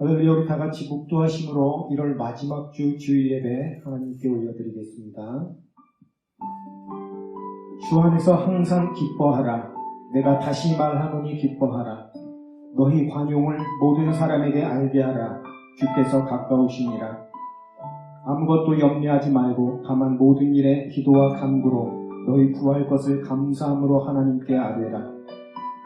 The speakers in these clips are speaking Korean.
할렐루야. 우리 다 같이 묵도하심으로 1월 마지막 주 주일 예배 하나님께 올려드리겠습니다. 주 안에서 항상 기뻐하라. 내가 다시 말하노니 기뻐하라. 너희 관용을 모든 사람에게 알게 하라. 주께서 가까우시니라. 아무것도 염려하지 말고 다만 모든 일에 기도와 간구로 너희 구할 것을 감사함으로 하나님께 아뢰라.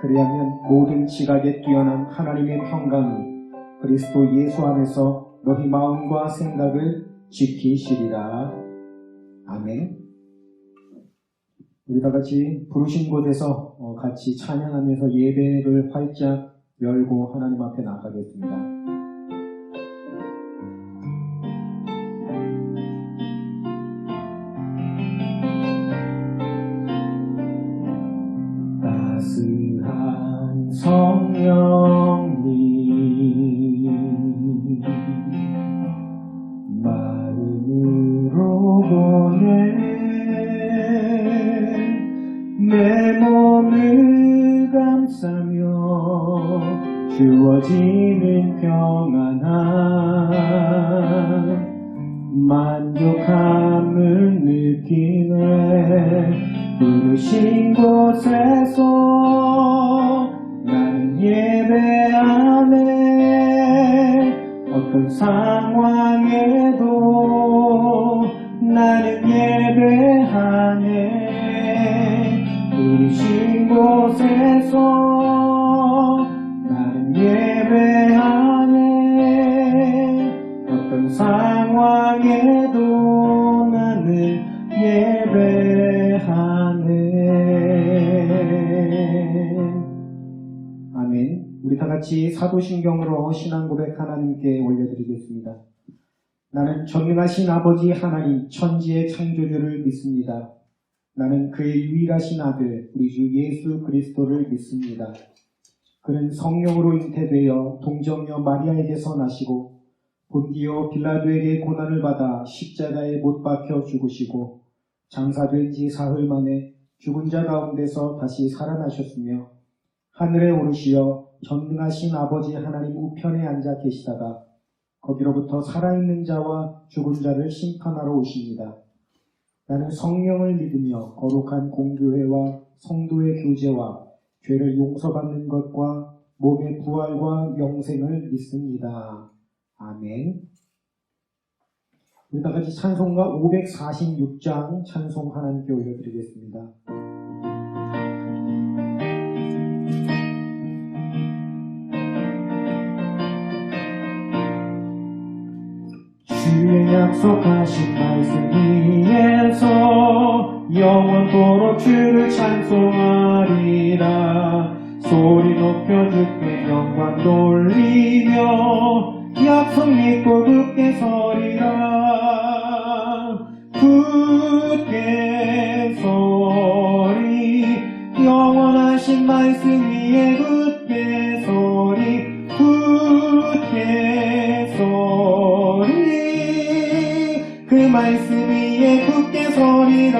그리하면 모든 지각에 뛰어난 하나님의 평강이 그리스도 예수 안에서 너희 마음과 생각을 지키시리라. 아멘. 우리 다 같이 부르신 곳에서 같이 찬양하면서 예배를 활짝 열고 하나님 앞에 나가겠습니다. 따스한 성령님 마음으로 보내 내 몸을 감싸며 주어지는 평안함 만족함을 느끼네. 부르신 곳에서 나는 예배하네. 어떤 상황에도 나는 예배하네. 부르신 곳에서 나는 예배하네. 어떤 상황에도 나는 예배하네. 아멘. 우리 다 같이 사도신경으로 신앙 고백 하나님께 올려드리겠습니다. 나는 전능하신 아버지 하나님 천지의 창조주를 믿습니다. 나는 그의 유일하신 아들 우리 주 예수 그리스도를 믿습니다. 그는 성령으로 잉태되어 동정녀 마리아에게서 나시고 본디오 빌라도에게 고난을 받아 십자가에 못 박혀 죽으시고 장사된 지 사흘 만에 죽은 자 가운데서 다시 살아나셨으며 하늘에 오르시어 전능하신 아버지 하나님 우편에 앉아 계시다가 거기로부터 살아있는 자와 죽은 자를 심판하러 오십니다. 나는 성령을 믿으며 거룩한 공교회와 성도의 교제와 죄를 용서받는 것과 몸의 부활과 영생을 믿습니다. 아멘. 우리 다 같이 찬송가 546장 찬송 하나님께 올려드리겠습니다. 주의 약속하신 말씀 위에서 영원토록 주를 찬송하리라. 소리 높여 주께 영광 돌리며 약속 믿고 굳게 서리라. 굳게 서리 영원하신 말씀 위에 굳게 서리. 굳게 서리 그 말씀 위에 굳게 서리라.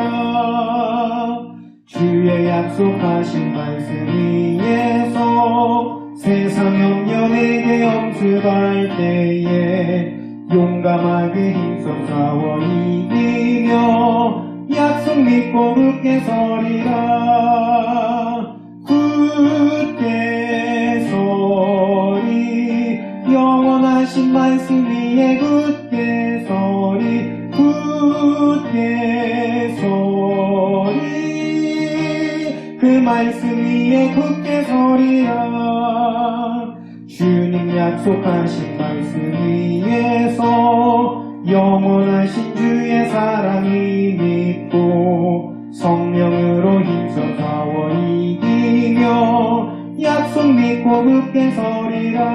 주의 약속하신 말씀 위에서 세상 염려에게 엄습할 때에 용감하게 힘써 싸워 이기며 약속 믿고 굳게 서리라. 굳게 서리 영원하신 말씀 위에 굳게 서리. 굳게 서리 그 말씀 위에 굳게 서리라. 주님 약속하신 말씀 위에서 영원하신 주의 사랑이 믿고 성령으로 힘써 싸워 이기며 약속 믿고 굳게 서리라.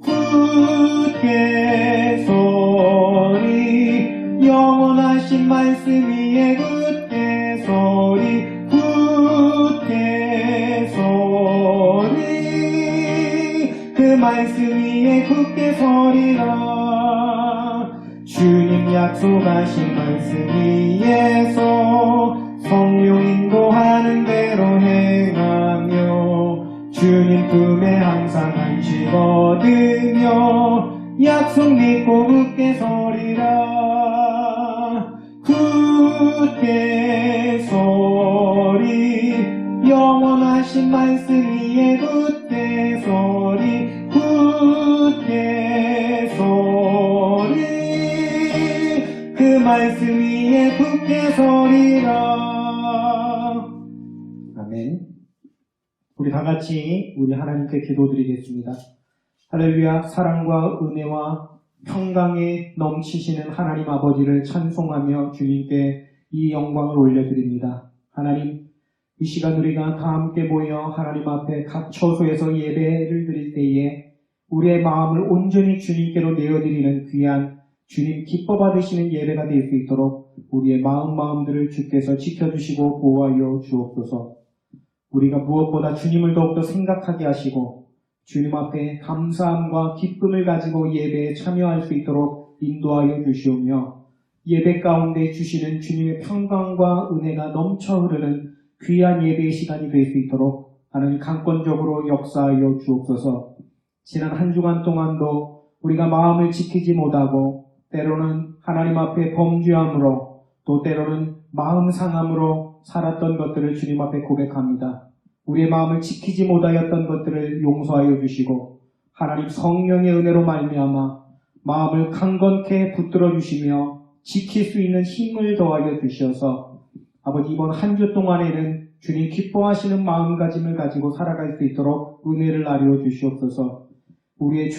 굳게 서리 영원하신 말씀 위에 굳게 서리. 굳게 서리 그 말씀 위에 굳게 서리라. 주님 약속하신 말씀 위에서 성령 인도하는 대로 행하며 주님 품에 항상 주 거두며 약속 믿고 굳게 서리라. 굳게 서리 영원하신 말씀 위에 굳게 서리. 굳게 서리 그 말씀 위에 굳게 서리라. 아멘. 우리 다같이 우리 하나님께 기도드리겠습니다. 할렐루야. 사랑과 은혜와 평강에 넘치시는 하나님 아버지를 찬송하며 주님께 이 영광을 올려드립니다. 하나님, 이 시간 우리가 다 함께 모여 하나님 앞에 각 처소에서 예배를 드릴 때에 우리의 마음을 온전히 주님께로 내어드리는 귀한 주님 기뻐 받으시는 예배가 될 수 있도록 우리의 마음들을 주께서 지켜주시고 보호하여 주옵소서. 우리가 무엇보다 주님을 더욱더 생각하게 하시고 주님 앞에 감사함과 기쁨을 가지고 예배에 참여할 수 있도록 인도하여 주시오며 예배 가운데 주시는 주님의 평강과 은혜가 넘쳐 흐르는 귀한 예배의 시간이 될 수 있도록 하나님 강권적으로 역사하여 주옵소서. 지난 한 주간 동안도 우리가 마음을 지키지 못하고 때로는 하나님 앞에 범죄함으로 또 때로는 마음 상함으로 살았던 것들을 주님 앞에 고백합니다. 우리의 마음을 지키지 못하였던 것들을 용서하여 주시고 하나님 성령의 은혜로 말미암아 마음을 강건케 붙들어 주시며 지킬 수 있는 힘을 더하여 주셔서 아버지 이번 한 주 동안에는 주님 기뻐하시는 마음가짐을 가지고 살아갈 수 있도록 은혜를 나누어 주시옵소서. 우리의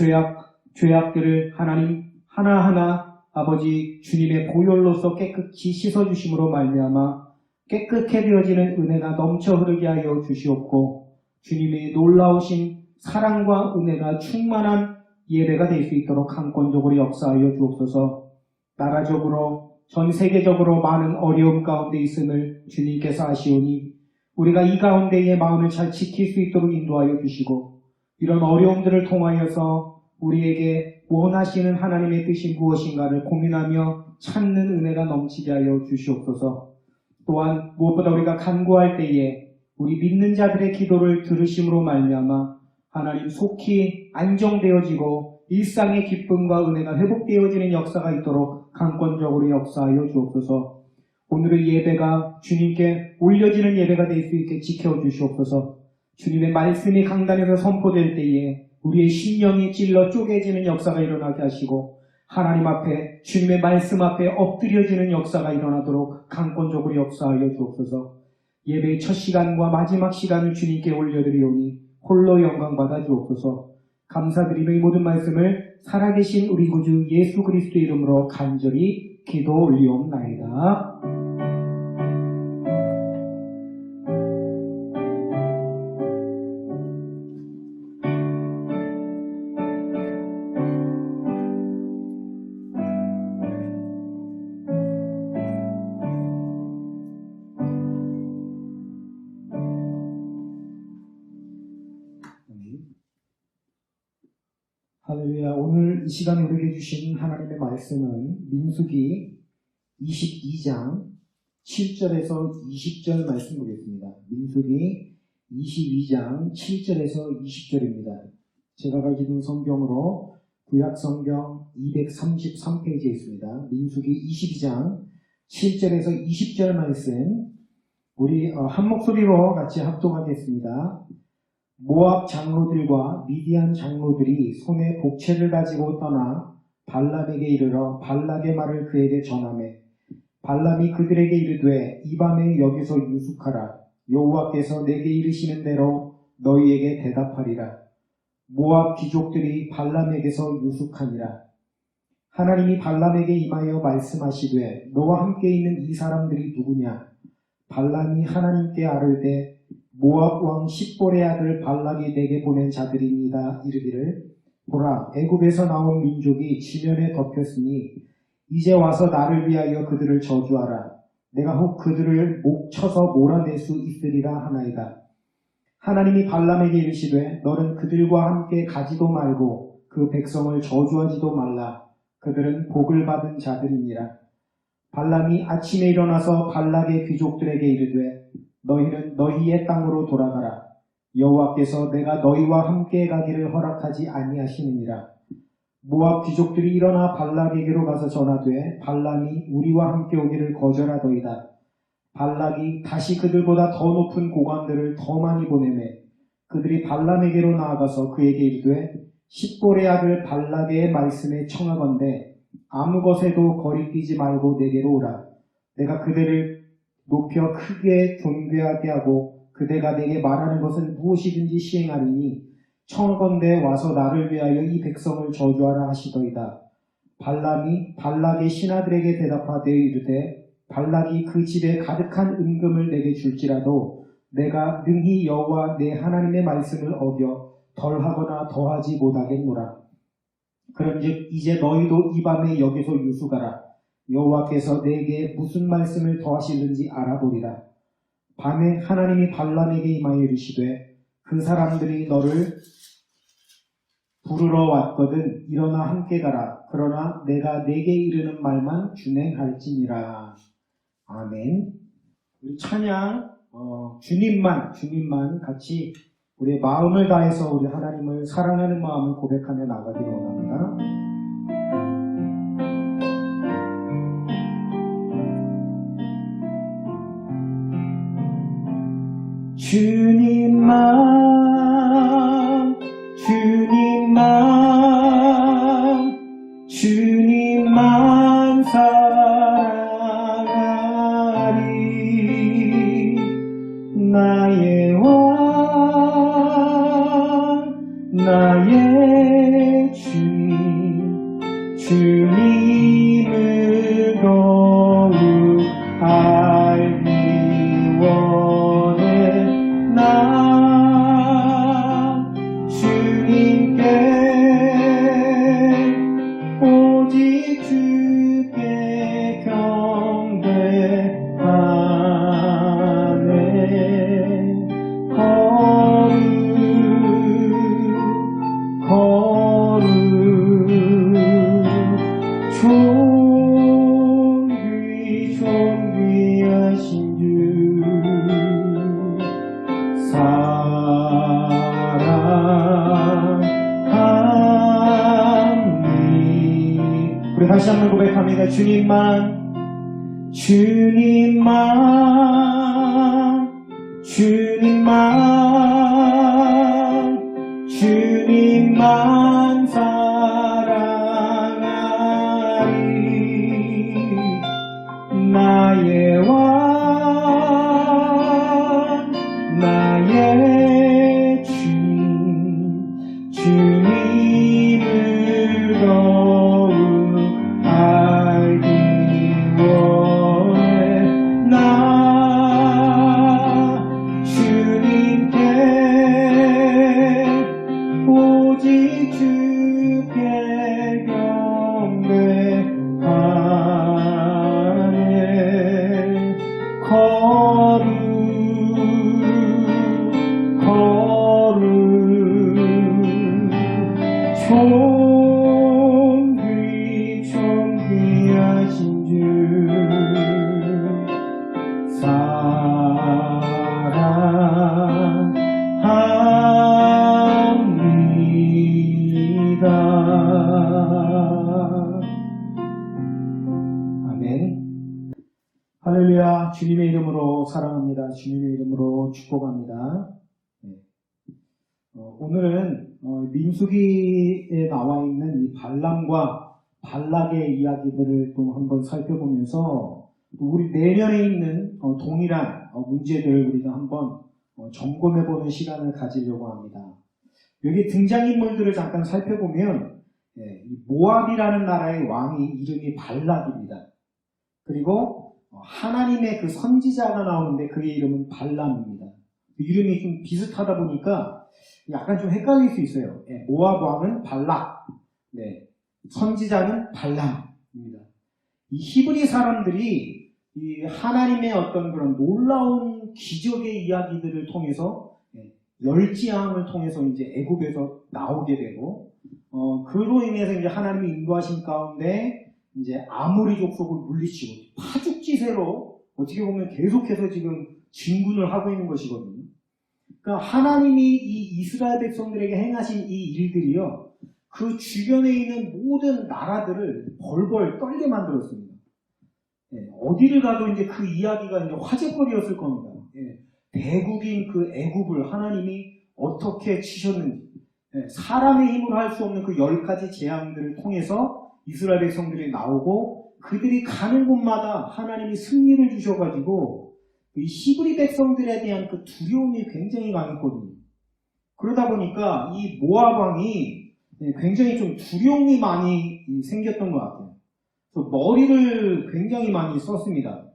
죄악들을 하나님 하나하나 아버지 주님의 보혈로서 깨끗이 씻어주심으로 말미암아 깨끗해 되어지는 은혜가 넘쳐 흐르게 하여 주시옵고 주님의 놀라우신 사랑과 은혜가 충만한 예배가 될 수 있도록 강권적으로 역사하여 주옵소서. 나라적으로 전 세계적으로 많은 어려움 가운데 있음을 주님께서 아시오니 우리가 이 가운데의 마음을 잘 지킬 수 있도록 인도하여 주시고 이런 어려움들을 통하여서 우리에게 원하시는 하나님의 뜻이 무엇인가를 고민하며 찾는 은혜가 넘치게 하여 주시옵소서. 또한 무엇보다 우리가 간구할 때에 우리 믿는 자들의 기도를 들으심으로 말미암아 하나님 속히 안정되어지고 일상의 기쁨과 은혜가 회복되어지는 역사가 있도록 강권적으로 역사하여 주옵소서. 오늘의 예배가 주님께 올려지는 예배가 될 수 있게 지켜주시옵소서. 주님의 말씀이 강단에서 선포될 때에 우리의 심령이 찔러 쪼개지는 역사가 일어나게 하시고 하나님 앞에 주님의 말씀 앞에 엎드려지는 역사가 일어나도록 강권적으로 역사하여 주옵소서. 예배의 첫 시간과 마지막 시간을 주님께 올려드리오니 홀로 영광 받아 주옵소서. 감사드리며 이 모든 말씀을 살아계신 우리 구주 예수 그리스도의 이름으로 간절히 기도 올리옵나이다. 할렐루야. 오늘 이 시간에 우리에게 주신 하나님의 말씀은 민수기 22장 7절에서 20절 말씀 보겠습니다. 민수기 22장 7절에서 20절입니다. 제가 가지고 있는 성경으로 구약성경 233페이지에 있습니다. 민수기 22장 7절에서 20절 말씀 우리 한 목소리로 같이 합동하겠습니다. 모압 장로들과 미디안 장로들이 손에 복채를 가지고 떠나 발람에게 이르러 발락의 말을 그에게 전하매 발람이 그들에게 이르되 이 밤에 여기서 유숙하라. 여호와께서 내게 이르시는 대로 너희에게 대답하리라. 모압 귀족들이 발람에게서 유숙하니라. 하나님이 발람에게 임하여 말씀하시되 너와 함께 있는 이 사람들이 누구냐? 발람이 하나님께 아뢰되 모압 왕 십볼의 아들 발락이 내게 보낸 자들입니다. 이르기를 보라 애굽에서 나온 민족이 지면에 덮였으니 이제 와서 나를 위하여 그들을 저주하라. 내가 혹 그들을 목 쳐서 몰아낼 수 있으리라 하나이다. 하나님이 발람에게 이르시되 너는 그들과 함께 가지도 말고 그 백성을 저주하지도 말라. 그들은 복을 받은 자들이니라. 발람이 아침에 일어나서 발락의 귀족들에게 이르되 너희는 너희의 땅으로 돌아가라. 여호와께서 내가 너희와 함께 가기를 허락하지 아니하시느니라. 모압 귀족들이 일어나 발락에게로 가서 전하되 발람이 우리와 함께 오기를 거절하더이다. 발락이 다시 그들보다 더 높은 고관들을 더 많이 보내매 그들이 발람에게로 나아가서 그에게 이르되 십볼의 아들 발락의 말씀에 청하건대 아무 것에도 거리끼지 말고 내게로 오라. 내가 그대를 높여 크게 존귀하게 하고 그대가 내게 말하는 것은 무엇이든지 시행하리니 청하건대 와서 나를 위하여 이 백성을 저주하라 하시더이다. 발람이 발락의 신하들에게 대답하되 이르되 발락이 그 집에 가득한 은금을 내게 줄지라도 내가 능히 여호와 내 하나님의 말씀을 어겨 덜하거나 더하지 못하겠노라. 그런즉 이제 너희도 이 밤에 여기서 유숙하라. 여호와께서 내게 무슨 말씀을 더하시는지 알아보리라. 밤에 하나님이 발람에게 임하여 이르시되 그 사람들이 너를 부르러 왔거든 일어나 함께 가라. 그러나 내가 내게 이르는 말만 준행할지니라. 아멘. 우리 찬양 주님만 같이 우리의 마음을 다해서 우리 하나님을 사랑하는 마음을 고백하며 나가기를 원합니다. 주님만 주님만 사랑하리. 나의 왕 나의 주님을 더욱 알기 원해. 나 주님께 오직 주께 경배하네. 거룩 존귀하신 주 사랑합니다. 우리 다시 한번 고백합니다. 주님만 사랑하리. 나의 왕 나의 주님을 더욱 알기 원해. 나 주님께 오직 주께 경배하네. 거룩 존귀하신 주 사랑합니다. 아멘. 할렐루야. 주님의 이름으로 사랑합니다. 주님의 이름으로 축복합니다. 오늘은 민수기에 나와 있는 이 발람과 발락의 이야기들을 또 한번 살펴보면서 우리 내면에 있는 동일한 문제들을 우리가 한번 점검해보는 시간을 가지려고 합니다. 여기 등장인물들을 잠깐 살펴보면 이 모압이라는 나라의 왕이 이름이 발락입니다. 그리고 하나님의 그 선지자가 나오는데 그의 이름은 발람입니다. 그 이름이 좀 비슷하다 보니까 약간 좀 헷갈릴 수 있어요. 모압 왕은 발락, 선지자는 발람입니다. 이 히브리 사람들이 이 하나님의 어떤 그런 놀라운 기적의 이야기들을 통해서 멸지함을 통해서 이제 애굽에서 나오게 되고, 그로 인해서 이제 하나님의 인도하신 가운데 이제 아모리 족속을 물리치고 파죽지세로 어떻게 보면 계속해서 지금 진군을 하고 있는 것이거든요. 그러니까 하나님이 이 이스라엘 백성들에게 행하신 이 일들이요, 그 주변에 있는 모든 나라들을 벌벌 떨게 만들었습니다. 예, 어디를 가도 이제 그 이야기가 이제 화제거리였을 겁니다. 예, 대국인 그 애굽을 하나님이 어떻게 치셨는지, 예, 사람의 힘으로 할 수 없는 그 10가지 재앙들을 통해서 이스라엘 백성들이 나오고 그들이 가는 곳마다 하나님이 승리를 주셔가지고 이 히브리 백성들에 대한 그 두려움이 굉장히 강했거든요. 그러다 보니까 이 모압 왕이 굉장히 좀 두려움이 많이 생겼던 것 같아요. 머리를 굉장히 많이 썼습니다.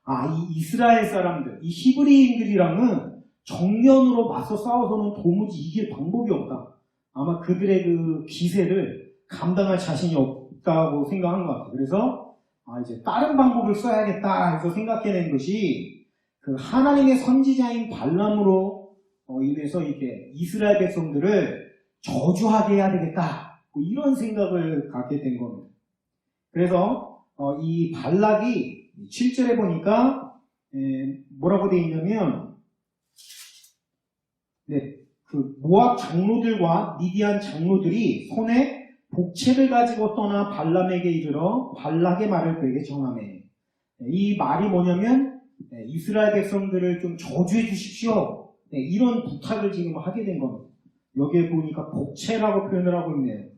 이 이스라엘 사람들, 이 히브리인들이랑은 정면으로 맞서 싸워서는 도무지 이길 방법이 없다. 아마 그들의 그 기세를 감당할 자신이 없다고 생각한 것 같아요. 그래서 이제 다른 방법을 써야겠다 해서 생각해낸 것이 그 하나님의 선지자인 발람으로 인해서 이렇게 이스라엘 백성들을 저주하게 해야 되겠다. 이런 생각을 갖게 된 겁니다. 그래서 이 발락이 7절에 보니까 뭐라고 되어 있냐면 그 모압 장로들과 미디안 장로들이 손에 복채를 가지고 떠나 발람에게 이르러 발락의 말을 그에게 정하매. 이 말이 뭐냐면 이스라엘 백성들을 좀 저주해 주십시오. 이런 부탁을 지금 하게 된 겁니다. 여기에 보니까 복채라고 표현을 하고 있네요.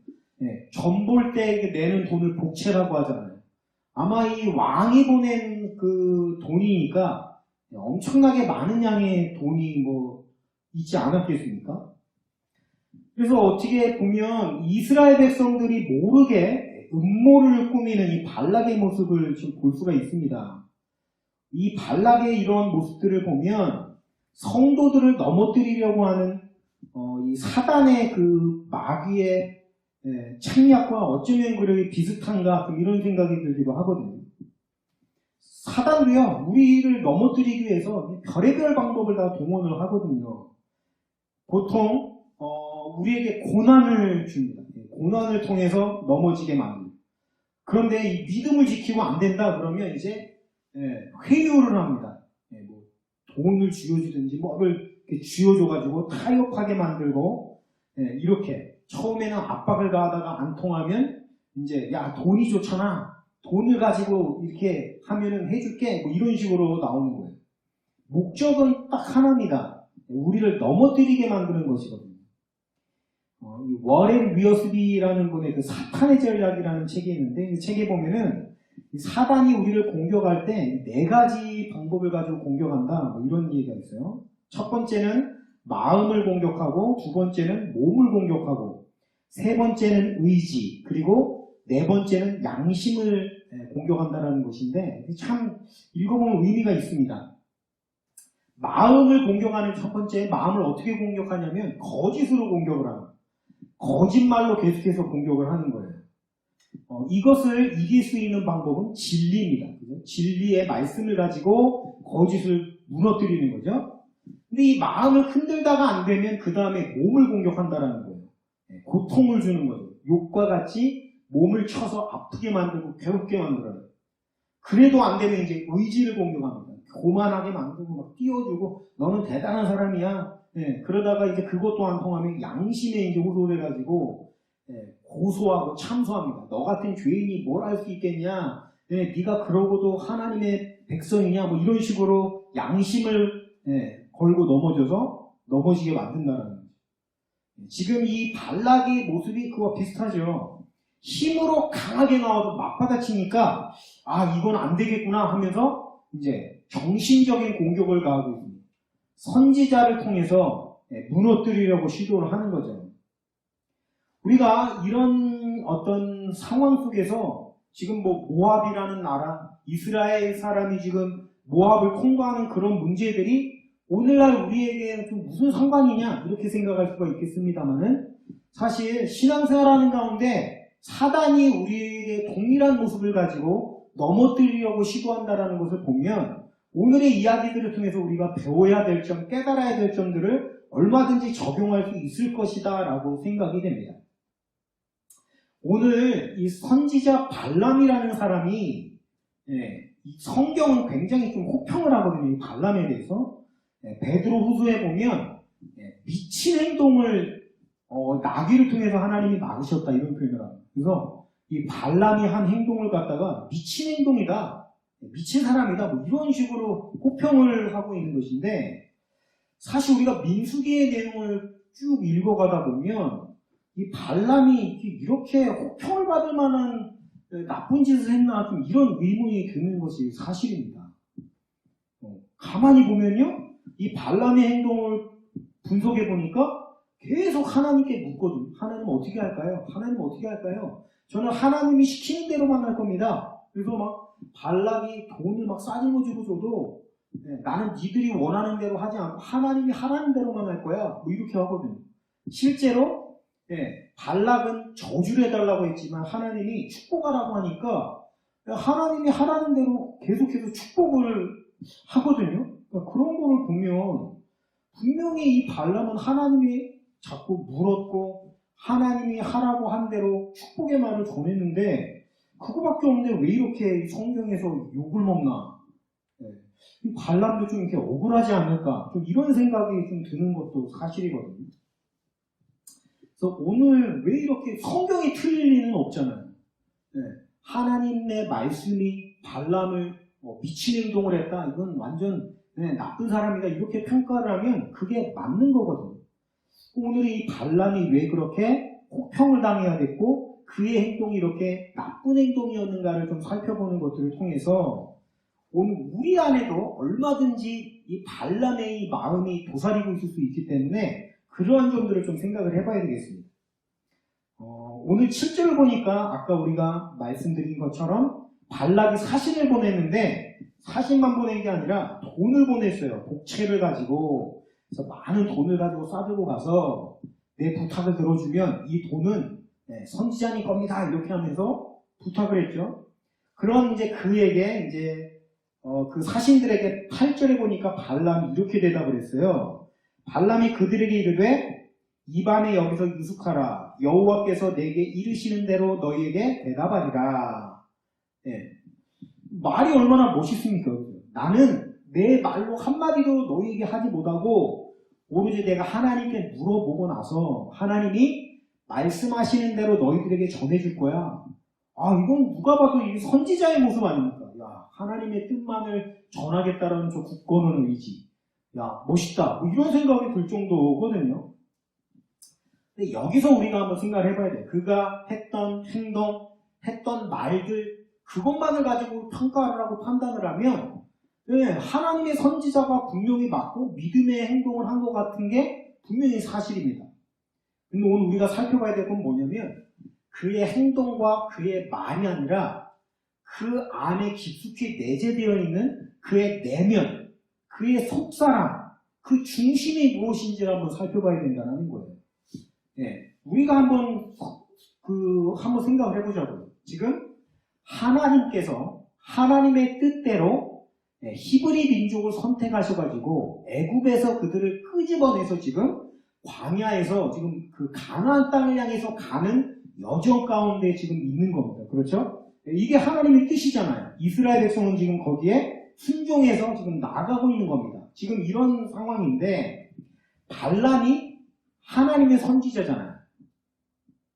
전 볼 때 내는 돈을 복채라고 하잖아요. 아마 이 왕이 보낸 그 돈이니까 엄청나게 많은 양의 돈이 있지 않았겠습니까? 그래서 어떻게 보면 이스라엘 백성들이 모르게 음모를 꾸미는 이 발락의 모습을 지금 볼 수가 있습니다. 이 발락의 이런 모습들을 보면 성도들을 넘어뜨리려고 하는 이 사단의 그 마귀의 책략과 어쩌면 그렇게 비슷한가 이런 생각이 들기도 하거든요. 사단도요, 우리를 넘어뜨리기 위해서 별의별 방법을 다 동원을 하거든요. 보통 우리에게 고난을 줍니다. 고난을 통해서 넘어지게 만듭니다. 그런데 이 믿음을 지키고 안 된다 그러면 이제 회유를 합니다. 돈을 쥐어주든지 뭐를 쥐어줘가지고 타협하게 만들고 이렇게 처음에는 압박을 가하다가 안 통하면 이제 야 돈이 좋잖아, 돈을 가지고 이렇게 하면은 해줄게, 이런 식으로 나오는 거예요. 목적은 딱 하나입니다. 우리를 넘어뜨리게 만드는 것이거든요. 이 워렌 위어스비라는 분의 그 사탄의 전략이라는 책이 있는데, 이 책에 보면은 사단이 우리를 공격할 때 4가지 방법을 가지고 공격한다, 이런 얘기가 있어요. 첫 번째는 마음을 공격하고, 두 번째는 몸을 공격하고, 세 번째는 의지, 그리고 네 번째는 양심을 공격한다는 것인데, 참 읽어보면 의미가 있습니다. 마음을 공격하는 첫 번째, 마음을 어떻게 공격하냐면 거짓으로 공격을 합니다. 거짓말로 계속해서 공격을 하는 거예요. 이것을 이길 수 있는 방법은 진리입니다. 그죠? 진리의 말씀을 가지고 거짓을 무너뜨리는 거죠. 근데 이 마음을 흔들다가 안 되면 그 다음에 몸을 공격한다는 거예요. 고통을 주는 거죠. 욕과 같이 몸을 쳐서 아프게 만들고 괴롭게 만들어요. 그래도 안 되면 이제 의지를 공격합니다. 교만하게 만들고 막 띄워주고 너는 대단한 사람이야. 그러다가 이제 그것도 안 통하면 양심에 이제 호소해가지고 고소하고 참소합니다. 너 같은 죄인이 뭘 할 수 있겠냐? 네가 그러고도 하나님의 백성이냐? 이런 식으로 양심을 걸고 넘어지게 만든다는 거죠. 지금 이 발락의 모습이 그와 비슷하죠. 힘으로 강하게 나와도 맞받아치니까 이건 안 되겠구나 하면서 이제 정신적인 공격을 가하고 있습니다. 선지자를 통해서 무너뜨리려고 시도를 하는 거죠. 우리가 이런 어떤 상황 속에서 지금 모압이라는 나라, 이스라엘 사람이 지금 모압을 통과하는 그런 문제들이 오늘날 우리에게 좀 무슨 상관이냐 이렇게 생각할 수가 있겠습니다만은, 사실 신앙생활하는 가운데 사단이 우리에게 동일한 모습을 가지고 넘어뜨리려고 시도한다는 것을 보면 오늘의 이야기들을 통해서 우리가 배워야 될 점, 깨달아야 될 점들을 얼마든지 적용할 수 있을 것이다 라고 생각이 됩니다. 오늘 이 선지자 발람이라는 사람이 이 성경은 굉장히 좀 호평을 하거든요. 이 발람에 대해서. 베드로 후서에 보면 미친 행동을 나귀를 통해서 하나님이 막으셨다 이런 표현을 합니다. 그래서 이 발람이 한 행동을 갖다가 미친 행동이다, 미친 사람이다, 뭐 이런 식으로 호평을 하고 있는 것인데, 사실 우리가 민수기의 내용을 쭉 읽어가다 보면 이 발람이 이렇게 호평을 받을 만한 나쁜 짓을 했나 좀 이런 의문이 드는 것이 사실입니다. 가만히 보면요, 이 발람의 행동을 분석해 보니까 계속 하나님께 묻거든요. 하나님 어떻게 할까요? 하나님 어떻게 할까요? 저는 하나님이 시키는 대로만 할 겁니다. 그래서 막 발람이 돈을 막 싸지고 줘도 나는 니들이 원하는 대로 하지 않고 하나님이 하라는 대로만 할 거야. 뭐 이렇게 하거든요. 실제로 발락은 저주를 해달라고 했지만 하나님이 축복하라고 하니까 하나님이 하라는 대로 계속해서 축복을 하거든요. 그러니까 그런 거를 보면 분명히 이 발람은 하나님이 자꾸 물었고 하나님이 하라고 한 대로 축복의 말을 전했는데 그거밖에 없는데 왜 이렇게 성경에서 욕을 먹나? 이 발람도 좀 이렇게 억울하지 않을까? 좀 이런 생각이 좀 드는 것도 사실이거든요. 그래서 오늘 왜 이렇게 성경이 틀릴 리는 없잖아요. 하나님의 말씀이 발람을 미친 행동을 했다. 이건 완전 나쁜 사람이다. 이렇게 평가를 하면 그게 맞는 거거든요. 오늘 이 발람이 왜 그렇게 혹평을 당해야 됐고 그의 행동이 이렇게 나쁜 행동이었는가를 좀 살펴보는 것들을 통해서 오늘 우리 안에도 얼마든지 이 발람의 이 마음이 도사리고 있을 수 있기 때문에 그러한 점들을 좀 생각을 해봐야 되겠습니다. 오늘 7절을 보니까 아까 우리가 말씀드린 것처럼 발락이 사신을 보냈는데 사신만 보낸 게 아니라 돈을 보냈어요. 복채를 가지고. 그래서 많은 돈을 가지고 싸들고 가서 내 부탁을 들어주면 이 돈은 선지자님 겁니다. 이렇게 하면서 부탁을 했죠. 그런 이제 그에게 이제 그 사신들에게 8절에 보니까 발람이 이렇게 대답을 했어요. 발람이 그들에게 이르되 이밤에 여기서 유숙하라. 여호와께서 내게 이르시는 대로 너희에게 대답하리라. 말이 얼마나 멋있습니까? 나는 내 말로 한마디도 너희에게 하지 못하고 오로지 내가 하나님께 물어보고 나서 하나님이 말씀하시는 대로 너희들에게 전해줄 거야. 이건 누가 봐도 이 선지자의 모습 아닙니까? 야, 하나님의 뜻만을 전하겠다라는 저 굳건한 의지. 야, 멋있다. 뭐 이런 생각이 들 정도거든요. 근데 여기서 우리가 한번 생각을 해봐야 돼. 그가 했던 행동, 했던 말들, 그것만을 가지고 평가를 하고 판단을 하면 하나님의 선지자가 분명히 맞고 믿음의 행동을 한 것 같은 게 분명히 사실입니다. 근데 오늘 우리가 살펴봐야 될 건 뭐냐면 그의 행동과 그의 말이 아니라 그 안에 깊숙이 내재되어 있는 그의 내면, 그의 속사람, 그 중심이 무엇인지를 한번 살펴봐야 된다는 거예요. 우리가 한번 생각을 해보자고요. 지금 하나님께서 하나님의 뜻대로 히브리 민족을 선택하셔가지고 애굽에서 그들을 끄집어내서 지금 광야에서 지금 그 가나안 땅을 향해서 가는 여정 가운데 지금 있는 겁니다. 그렇죠? 이게 하나님의 뜻이잖아요. 이스라엘 백성은 지금 거기에 순종해서 지금 나가고 있는 겁니다. 지금 이런 상황인데 발람이 하나님의 선지자잖아요.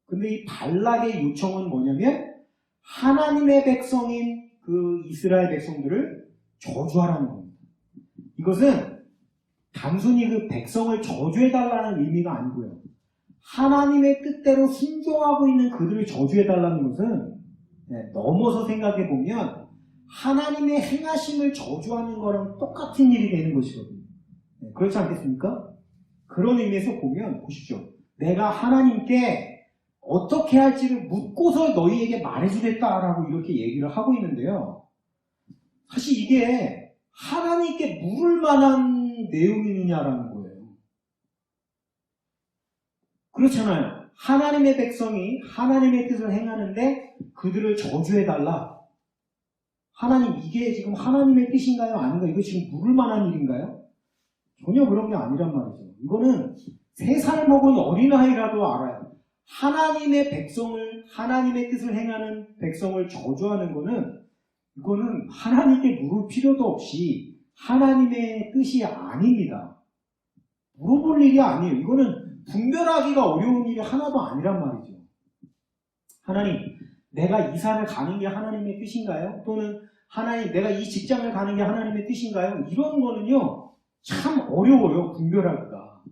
근데 이 발락의 요청은 뭐냐면 하나님의 백성인 그 이스라엘 백성들을 저주하라는 겁니다. 이것은 단순히 그 백성을 저주해달라는 의미가 아니고요. 하나님의 뜻대로 순종하고 있는 그들을 저주해달라는 것은 넘어서 생각해보면 하나님의 행하심을 저주하는 거랑 똑같은 일이 되는 것이거든요. 그렇지 않겠습니까? 그런 의미에서 보면 보십시오. 내가 하나님께 어떻게 할지를 묻고서 너희에게 말해주겠다라고 이렇게 얘기를 하고 있는데요. 사실 이게 하나님께 물을 만한 내용이느냐라는 거예요. 그렇잖아요. 하나님의 백성이 하나님의 뜻을 행하는데 그들을 저주해달라. 하나님, 이게 지금 하나님의 뜻인가요? 아닌가? 이거 지금 물을 만한 일인가요? 전혀 그런 게 아니란 말이죠. 이거는 3살 먹은 어린아이라도 알아요. 하나님의 백성을, 하나님의 뜻을 행하는 백성을 저주하는 거는, 이거는 하나님께 물을 필요도 없이 하나님의 뜻이 아닙니다. 물어볼 일이 아니에요. 이거는 분별하기가 어려운 일이 하나도 아니란 말이죠. 하나님, 내가 이 산을 가는 게 하나님의 뜻인가요? 또는 하나님, 내가 이 직장을 가는 게 하나님의 뜻인가요? 이런 거는요, 참 어려워요, 분별하기가.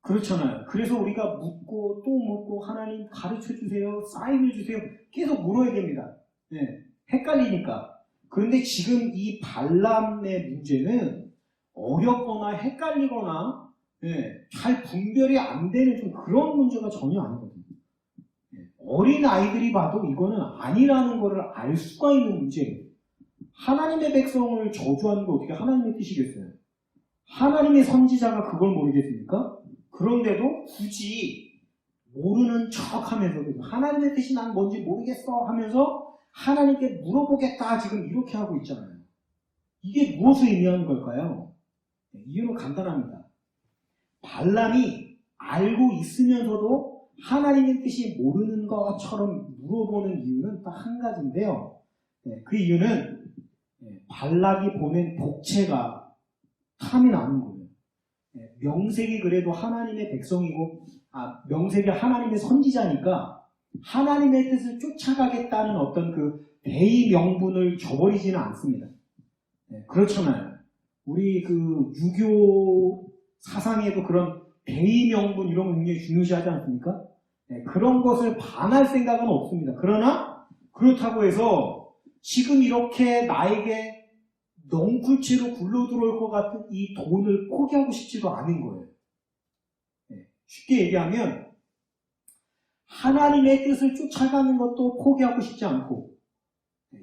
그렇잖아요. 그래서 우리가 묻고 또 묻고 하나님 가르쳐 주세요, 사인을 주세요. 계속 물어야 됩니다. 네, 헷갈리니까. 그런데 지금 이 발람의 문제는 어렵거나 헷갈리거나 잘 분별이 안 되는 좀 그런 문제가 전혀 아니거든요. 어린 아이들이 봐도 이거는 아니라는 것을 알 수가 있는 문제예요. 하나님의 백성을 저주하는 게 어떻게 하나님의 뜻이겠어요? 하나님의 선지자가 그걸 모르겠습니까? 그런데도 굳이 모르는 척하면서 하나님의 뜻이 난 뭔지 모르겠어 하면서 하나님께 물어보겠다 지금 이렇게 하고 있잖아요. 이게 무엇을 의미하는 걸까요? 이유는 간단합니다. 발람이 알고 있으면서도 하나님의 뜻이 모르는 것처럼 물어보는 이유는 딱 한 가지인데요. 그 이유는 발락이 보낸 복채가 탐이 나는 거예요. 명색이 그래도 하나님의 백성이고 명색이 하나님의 선지자니까 하나님의 뜻을 쫓아가겠다는 어떤 그 대의 명분을 저버리지는 않습니다. 그렇잖아요. 우리 그 유교 사상에도 그런 대의 명분 이런 거 굉장히 중요시하지 않습니까? 그런 것을 반할 생각은 없습니다. 그러나 그렇다고 해서 지금 이렇게 나에게 넝쿨채로 굴러들어올 것 같은 이 돈을 포기하고 싶지도 않은 거예요. 쉽게 얘기하면 하나님의 뜻을 쫓아가는 것도 포기하고 싶지 않고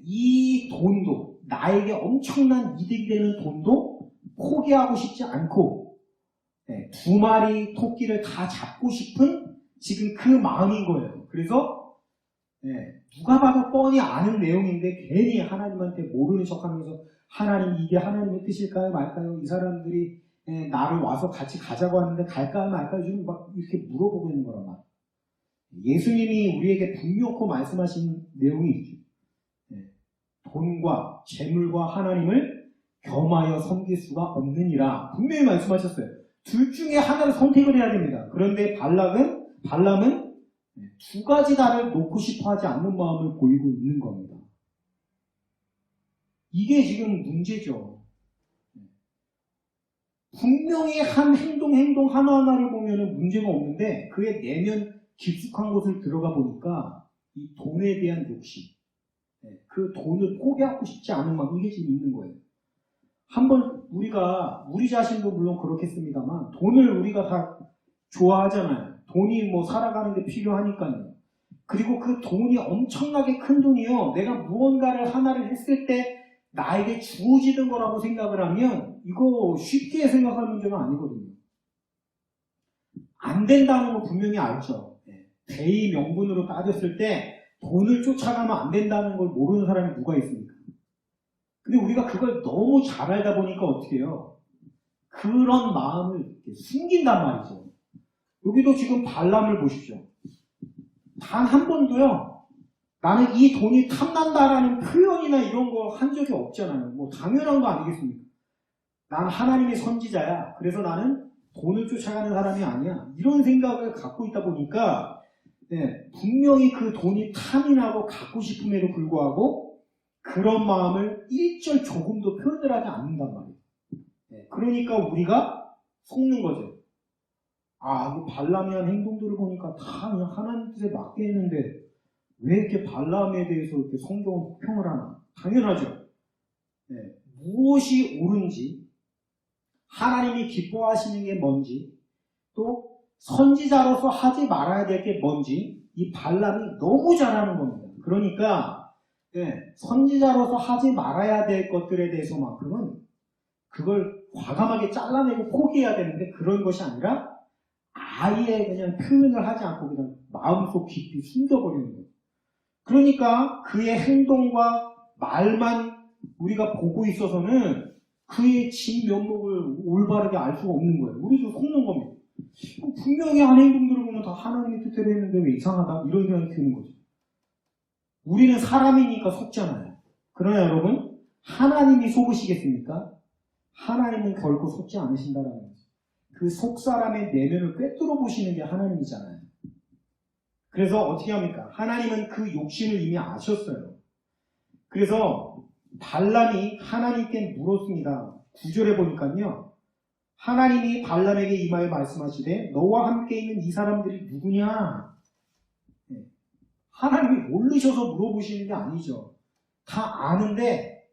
이 돈도 나에게 엄청난 이득이 되는 돈도 포기하고 싶지 않고 두 마리 토끼를 다 잡고 싶은 지금 그 마음인 거예요. 그래서 누가 봐도 뻔히 아는 내용인데 괜히 하나님한테 모르는 척하면서 하나님 이게 하나님의 뜻일까요 말까요? 이 사람들이 나를 와서 같이 가자고 하는데 갈까요 말까요? 지금 막 이렇게 물어보고 있는 거란 말이에요. 예수님이 우리에게 분명히 말씀하신 내용이 있죠. 돈과 재물과 하나님을 겸하여 섬길 수가 없느니라 분명히 말씀하셨어요. 둘 중에 하나를 선택을 해야 됩니다. 그런데 발람은 두 가지 다를 놓고 싶어 하지 않는 마음을 보이고 있는 겁니다. 이게 지금 문제죠. 분명히 한 행동 하나하나를 보면 문제가 없는데 그의 내면 깊숙한 곳을 들어가 보니까 이 돈에 대한 욕심, 그 돈을 포기하고 싶지 않은 마음 이게 지금 있는 거예요. 한번 우리 자신도 물론 그렇겠습니다만 돈을 우리가 다 좋아하잖아요. 돈이 뭐 살아가는데 필요하니까요. 그리고 그 돈이 엄청나게 큰 돈이요. 내가 무언가를 하나를 했을 때 나에게 주어지는 거라고 생각을 하면 이거 쉽게 생각할 문제가 아니거든요. 안 된다는 거 분명히 알죠. 대의 명분으로 따졌을 때 돈을 쫓아가면 안 된다는 걸 모르는 사람이 누가 있습니까? 근데 우리가 그걸 너무 잘 알다 보니까 어떻게 해요? 그런 마음을 숨긴단 말이죠. 여기도 지금 발람을 보십시오. 단 한 번도요, 나는 이 돈이 탐난다라는 표현이나 이런 거 한 적이 없잖아요. 뭐 당연한 거 아니겠습니까? 난 하나님의 선지자야. 그래서 나는 돈을 쫓아가는 사람이 아니야. 이런 생각을 갖고 있다 보니까 분명히 그 돈이 탐이 나고 갖고 싶음에도 불구하고 그런 마음을 일절 조금도 표현을 하지 않는단 말이에요. 그러니까 우리가 속는 거죠. 이 발람이 한 행동들을 보니까 다 그냥 하나님 뜻에 맞게 했는데 왜 이렇게 발람에 대해서 이렇게 성경은 혹평을 하나? 당연하죠. 무엇이 옳은지, 하나님이 기뻐하시는 게 뭔지, 또 선지자로서 하지 말아야 될 게 뭔지 이 발람이 너무 잘하는 겁니다. 그러니까 선지자로서 하지 말아야 될 것들에 대해서만큼은 그걸 과감하게 잘라내고 포기해야 되는데 그런 것이 아니라 아예 그냥 표현을 하지 않고 그냥 마음속 깊이 숨겨버리는 거예요. 그러니까 그의 행동과 말만 우리가 보고 있어서는 그의 진면목을 올바르게 알 수가 없는 거예요. 우리도 속는 겁니다. 분명히 한 행동들을 보면 다 하나님의 뜻대로 했는데 왜 이상하다? 이런 생각이 드는 거죠. 우리는 사람이니까 속잖아요. 그러나 여러분, 하나님이 속으시겠습니까? 하나님은 결코 속지 않으신다라는 거죠. 그 속사람의 내면을 꿰뚫어 보시는 게 하나님이잖아요. 그래서 어떻게 합니까? 하나님은 그 욕심을 이미 아셨어요. 그래서 발람이 하나님께 물었습니다. 9절에 보니까요. 하나님이 발람에게 임하여 말씀하시되 너와 함께 있는 이 사람들이 누구냐? 하나님이 모르셔서 물어보시는 게 아니죠. 다 아는데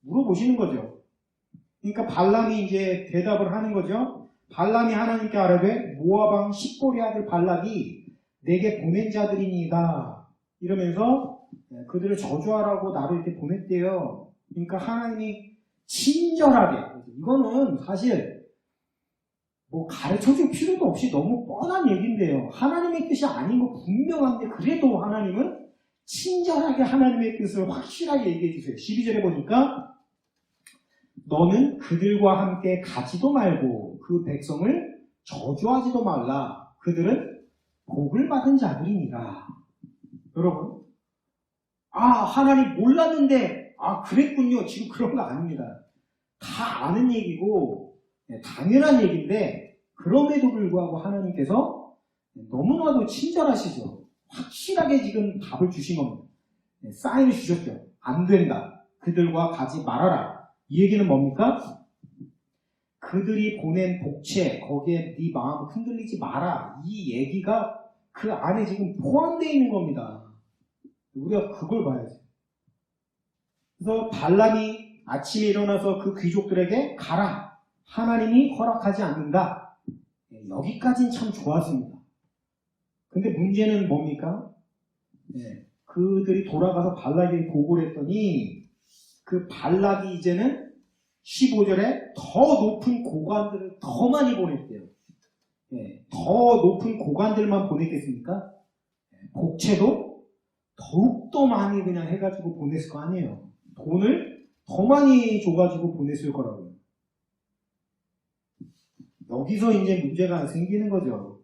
물어보시는 거죠. 그러니까 발람이 이제 대답을 하는 거죠. 발람이 하나님께 아뢰되 모압 왕 십볼의 아들 발락이 내게 보낸 자들이니이다. 이러면서 그들을 저주하라고 나를 이렇게 보냈대요. 그러니까 하나님이 친절하게, 이거는 사실 뭐 가르쳐줄 필요도 없이 너무 뻔한 얘기인데요. 하나님의 뜻이 아닌 거 분명한데 그래도 하나님은 친절하게 하나님의 뜻을 확실하게 얘기해 주세요. 12절에 보니까 너는 그들과 함께 가지도 말고 그 백성을 저주하지도 말라. 그들은 복을 받은 자들이니라. 여러분, 하나님 몰랐는데 그랬군요. 지금 그런 거 아닙니다. 다 아는 얘기고 당연한 얘기인데 그럼에도 불구하고 하나님께서 너무나도 친절하시죠. 확실하게 지금 답을 주신 겁니다. 사인을 주셨죠. 안 된다. 그들과 가지 말아라. 이 얘기는 뭡니까? 그들이 보낸 복채, 거기에 네 마음 흔들리지 마라. 이 얘기가 그 안에 지금 포함되어 있는 겁니다. 우리가 그걸 봐야지. 그래서 발람이 아침에 일어나서 그 귀족들에게 가라. 하나님이 허락하지 않는다. 여기까지는 참 좋았습니다. 근데 문제는 뭡니까? 그들이 돌아가서 발락에게 보고를 했더니 그 발락이 이제는 15절에 더 높은 고관들을 더 많이 보냈대요. 더 높은 고관들만 보냈겠습니까? 복채도 더욱더 많이 그냥 해가지고 보냈을 거 아니에요. 돈을 더 많이 줘가지고 보냈을 거라고요. 여기서 이제 문제가 생기는 거죠.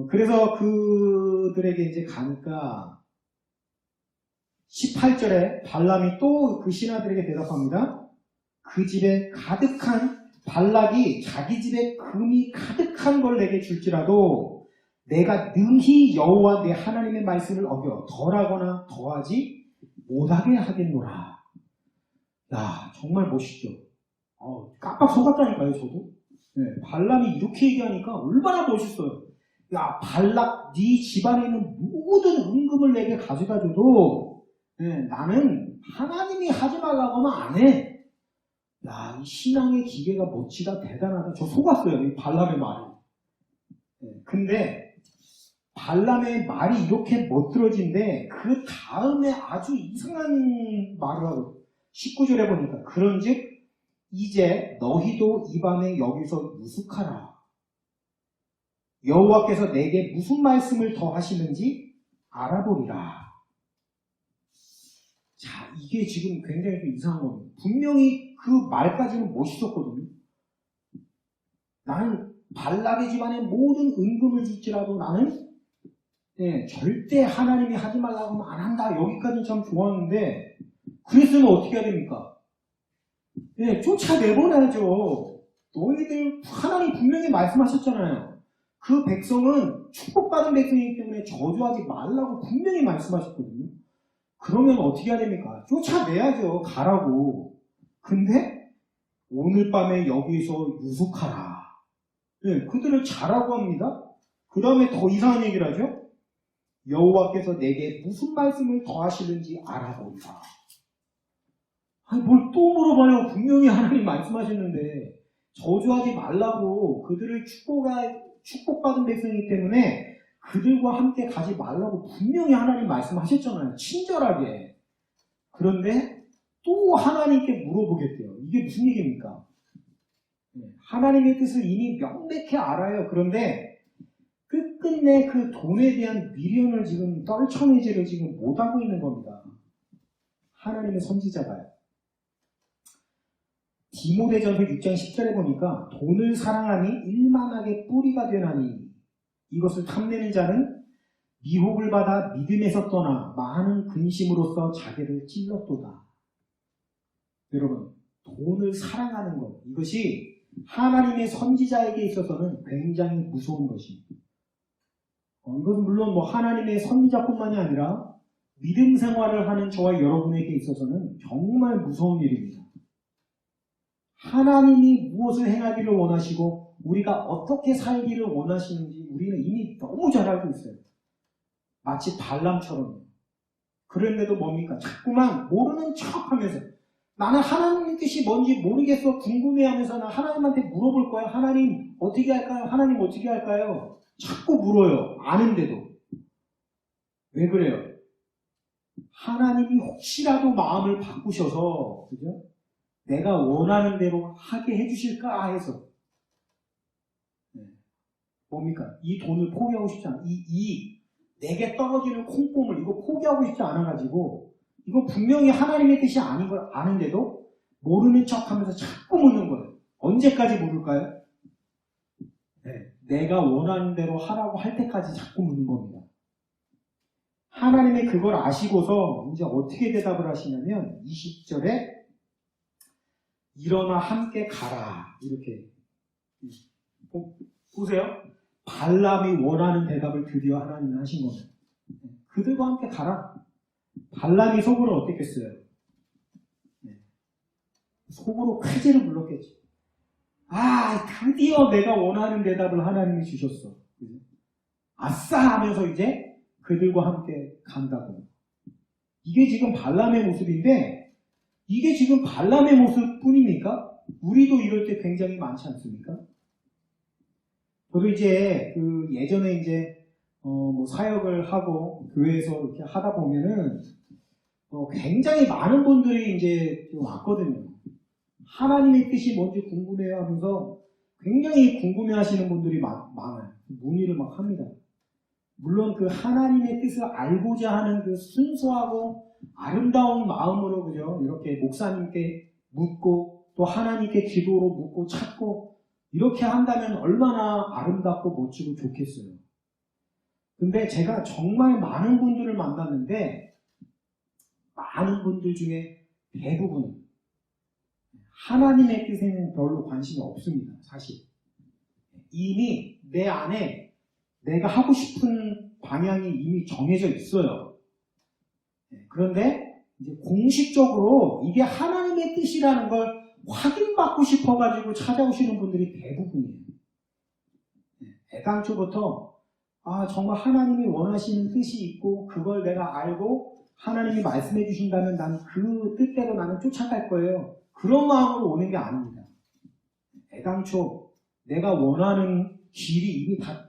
그래서 그들에게 이제 가니까 18절에 발람이 또 그 신하들에게 대답합니다. 그 집에 가득한 발락이 자기 집에 금이 가득한 걸 내게 줄지라도 내가 능히 여호와 내 하나님의 말씀을 어겨 덜하거나 더하지 못하게 하겠노라. 야, 정말 멋있죠. 깜빡 속았다니까요, 저도. 발람이 이렇게 얘기하니까 얼마나 멋있어요. 야, 발락, 네 집안에 있는 모든 은금을 내게 가져다 줘도 나는 하나님이 하지 말라고 하면 안 해. 야, 이 신앙의 기계가 멋지다, 대단하다. 저 속았어요, 이 발람의 말이. 근데 발람의 말이 이렇게 멋들어진데 그 다음에 아주 이상한 말을 하고 19절에 보니까 그런즉 이제 너희도 이 밤에 여기서 유숙하라. 여호와께서 내게 무슨 말씀을 더 하시는지 알아보리라. 자, 이게 지금 굉장히 좀 이상한 겁니다. 분명히 그 말까지는 멋있었거든요. 나는 발락의 집안에 모든 은금을 줄지라도 나는 절대 하나님이 하지 말라고 하면 안 한다. 여기까지 참 좋았는데 그랬으면 어떻게 해야 됩니까? 쫓아내보내야죠. 너희들 하나님 분명히 말씀하셨잖아요. 그 백성은 축복받은 백성이기 때문에 저주하지 말라고 분명히 말씀하셨거든요. 그러면 어떻게 해야 됩니까? 쫓아내야죠. 가라고. 근데 오늘 밤에 여기서 유숙하라. 그들을 자라고 합니다. 그 다음에 더 이상한 얘기를 하죠. 여호와께서 내게 무슨 말씀을 더 하시는지 알아보리라. 뭘 또 물어봐요. 분명히 하나님 말씀하셨는데 저주하지 말라고. 그들을 축복받은 백성이기 때문에 그들과 함께 가지 말라고 분명히 하나님 말씀하셨잖아요. 친절하게. 그런데 또 하나님께 물어보겠대요. 이게 무슨 얘기입니까? 하나님의 뜻을 이미 명백히 알아요. 그런데 끝끝내 그 돈에 대한 미련을 지금 떨쳐내지를 지금 못하고 있는 겁니다. 하나님의 선지자가요. 디모데전서 6장 10절에 보니까 돈을 사랑하니 일만하게 뿌리가 되나니 이것을 탐내는 자는 미혹을 받아 믿음에서 떠나 많은 근심으로써 자기를 찔렀도다. 여러분, 돈을 사랑하는 것, 이것이 하나님의 선지자에게 있어서는 굉장히 무서운 것입니다. 이것은 물론 하나님의 선지자뿐만이 아니라 믿음 생활을 하는 저와 여러분에게 있어서는 정말 무서운 일입니다. 하나님이 무엇을 행하기를 원하시고 우리가 어떻게 살기를 원하시는지 우리는 이미 너무 잘 알고 있어요. 마치 발람처럼. 그런데도 뭡니까? 자꾸만 모르는 척하면서 나는 하나님의 뜻이 뭔지 모르겠어 궁금해하면서 나 하나님한테 물어볼 거야. 하나님 어떻게 할까요? 하나님 어떻게 할까요? 자꾸 물어요. 아는데도. 왜 그래요? 하나님이 혹시라도 마음을 바꾸셔서 그죠? 내가 원하는 대로 하게 해주실까 해서 뭡니까? 이 돈을 포기하고 싶지 않아. 내게 떨어지는 콩고물 이거 포기하고 싶지 않아가지고 이거 분명히 하나님의 뜻이 아닌 걸 아는데도 모르는 척하면서 자꾸 묻는 거예요. 언제까지 물을까요? 내가 원하는 대로 하라고 할 때까지 자꾸 묻는 겁니다. 하나님이 그걸 아시고서 이제 어떻게 대답을 하시냐면 20절에 일어나 함께 가라 이렇게 보세요. 발람이 원하는 대답을 드디어 하나님이 하신 겁니다. 그들과 함께 가라. 발람이 속으로 어땠겠어요? 속으로 크지를 불렀겠지. 드디어 내가 원하는 대답을 하나님이 주셨어. 아싸 하면서 이제 그들과 함께 간다고. 이게 지금 발람의 모습인데 이게 지금 발람의 모습뿐입니까? 우리도 이럴 때 굉장히 많지 않습니까? 저도 이제 예전에 이제 사역을 하고 교회에서 이렇게 하다 보면은 굉장히 많은 분들이 이제 왔거든요. 하나님의 뜻이 뭔지 궁금해요 하면서 굉장히 궁금해하시는 분들이 많아요. 문의를 막 합니다. 물론 그 하나님의 뜻을 알고자 하는 그 순수하고 아름다운 마음으로 그죠? 이렇게 목사님께 묻고 또 하나님께 기도로 묻고 찾고 이렇게 한다면 얼마나 아름답고 멋지고 좋겠어요. 근데 제가 정말 많은 분들을 만났는데 많은 분들 중에 대부분은 하나님의 뜻에는 별로 관심이 없습니다. 사실 이미 내 안에 내가 하고 싶은 방향이 이미 정해져 있어요. 그런데 이제 공식적으로 이게 하나님의 뜻이라는 걸 확인받고 싶어가지고 찾아오시는 분들이 대부분이에요. 애당초부터 정말 하나님이 원하시는 뜻이 있고 그걸 내가 알고 하나님이 말씀해 주신다면 난 그 뜻대로 나는 쫓아갈 거예요. 그런 마음으로 오는 게 아닙니다. 애당초 내가 원하는 길이 이미 다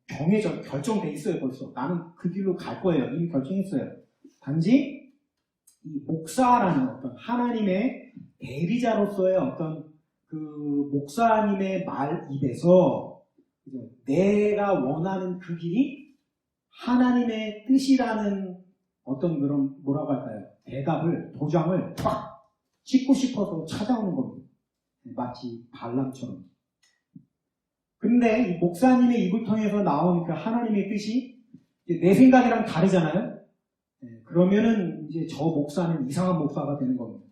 정해져 결정돼 있어요. 벌써 나는 그 길로 갈 거예요. 이미 결정했어요. 단지 이 목사라는 어떤 하나님의 대리자로서의 어떤 그 목사님의 말 입에서 내가 원하는 그 길이 하나님의 뜻이라는 어떤 그런 뭐라고 할까요? 대답을 도장을 팍 찍고 싶어서 찾아오는 겁니다. 마치 발람처럼. 근데 이 목사님의 입을 통해서 나오니까 하나님의 뜻이 내 생각이랑 다르잖아요. 그러면은 이제 저 목사는 이상한 목사가 되는 겁니다.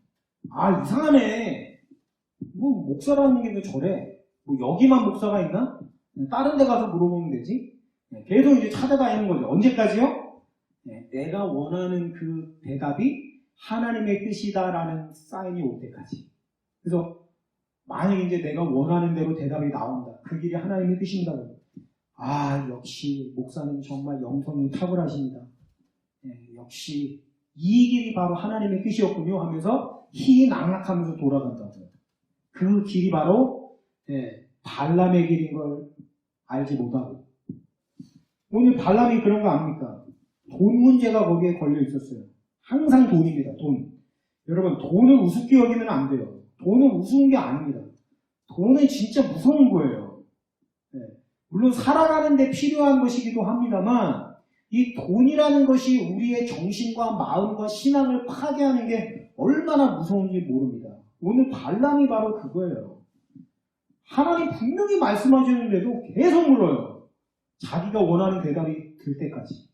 이상하네. 목사라는 게 왜 저래? 여기만 목사가 있나? 다른 데 가서 물어보면 되지? 계속 이제 찾아다니는 거죠. 언제까지요? 내가 원하는 그 대답이 하나님의 뜻이다라는 사인이 올 때까지. 그래서 만약에 이제 내가 원하는 대로 대답이 나온다. 그 길이 하나님의 뜻입니다. 역시 목사님 정말 영성이 탁월하십니다. 역시 이 길이 바로 하나님의 뜻이었군요 하면서 희낙낙하면서 돌아간다고요. 그 길이 바로 발람의 길인 걸 알지 못하고 오늘 발람이 그런 거 아닙니까? 돈 문제가 거기에 걸려 있었어요. 항상 돈입니다. 돈. 여러분 돈을 우습게 여기면 안 돼요. 돈은 우스운 게 아닙니다. 돈은 진짜 무서운 거예요. 물론 살아가는 데 필요한 것이기도 합니다만 이 돈이라는 것이 우리의 정신과 마음과 신앙을 파괴하는 게 얼마나 무서운지 모릅니다. 오늘 발람이 바로 그거예요. 하나님 분명히 말씀하셨는데도 계속 물어요. 자기가 원하는 대답이 들 때까지.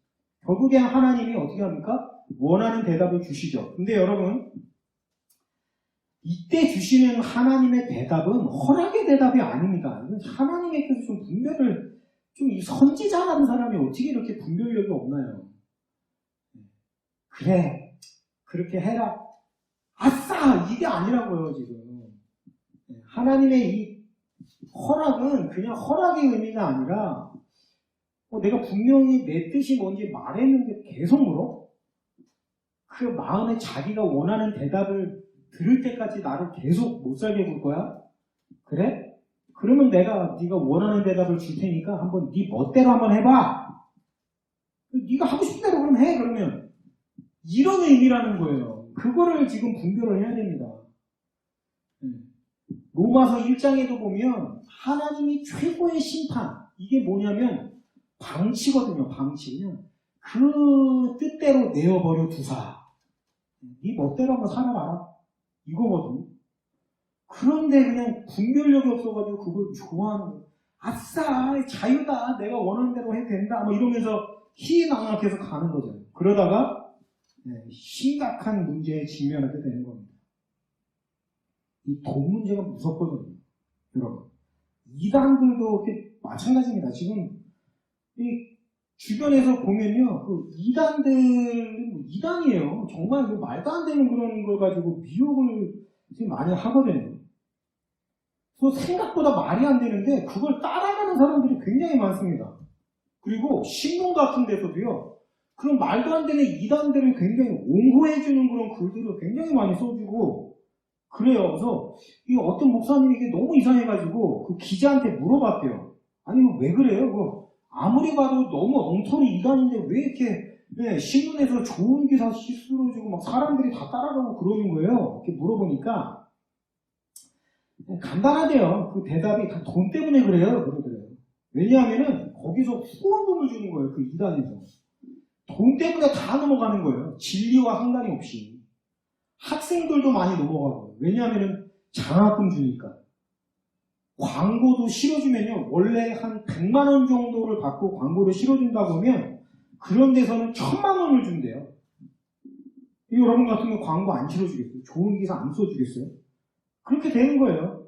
결국엔 하나님이 어떻게 합니까? 원하는 대답을 주시죠. 근데 여러분 이때 주시는 하나님의 대답은 허락의 대답이 아닙니다. 하나님께서 좀 분별을, 좀 이 선지자라는 사람이 어떻게 이렇게 분별력이 없나요? 그래, 그렇게 해라. 아싸! 이게 아니라고요, 지금. 하나님의 이 허락은 그냥 허락의 의미가 아니라, 내가 분명히 내 뜻이 뭔지 말했는데 계속 물어? 그 마음에 자기가 원하는 대답을 들을 때까지 나를 계속 못 살게 볼 거야? 그래? 그러면 네가 원하는 대답을 줄 테니까 한번 네 멋대로 한번 해봐. 네가 하고 싶은 대로 그럼 해. 그러면 이런 의미라는 거예요. 그거를 지금 분별을 해야 됩니다. 로마서 1장에도 보면 하나님이 최고의 심판, 이게 뭐냐면 방치거든요. 방치는 그 뜻대로 내어버려 두사. 네 멋대로 한번 살아봐라. 이거거든요. 그런데 그냥 분별력이 없어가지고 그걸 좋아하는 거예요. 아싸, 자유다. 내가 원하는 대로 해도 된다. 뭐 이러면서 희망락해서 가는 거죠. 그러다가 심각한 문제에 직면하게 되는 겁니다. 이 돈 문제가 무섭거든요. 여러분. 이단들도 마찬가지입니다. 지금 이 주변에서 보면요. 그 이단이에요. 정말 말도 안 되는 그런 걸 가지고 미혹을 지금 많이 하거든요. 그래서 생각보다 말이 안 되는데 그걸 따라가는 사람들이 굉장히 많습니다. 그리고 신문 같은 데서도요. 그런 말도 안 되는 이단들을 굉장히 옹호해주는 그런 글들을 굉장히 많이 써주고 그래요. 그래서 이 어떤 목사님이 이게 너무 이상해가지고 그 기자한테 물어봤대요. 아니 왜 그래요? 아무리 봐도 너무 엉터리 이단인데 왜 이렇게 신문에서 좋은 기사 실수로주고 막 사람들이 다 따라가고 그러는 거예요. 이렇게 물어보니까 간단하대요. 그 대답이 다 돈 때문에 그래요. 그러더래요. 왜냐하면은 거기서 후원금을 주는 거예요. 그 이단에서. 돈 때문에 다 넘어가는 거예요. 진리와 상관이 없이. 학생들도 많이 넘어가고. 왜냐하면은 장학금 주니까. 광고도 실어주면요. 원래 한 100만 원 정도를 받고 광고를 실어준다고 하면 그런 데서는 1000만 원을 준대요. 여러분 같은 경우 광고 안 실어주겠어요? 좋은 기사 안 써주겠어요? 그렇게 되는 거예요.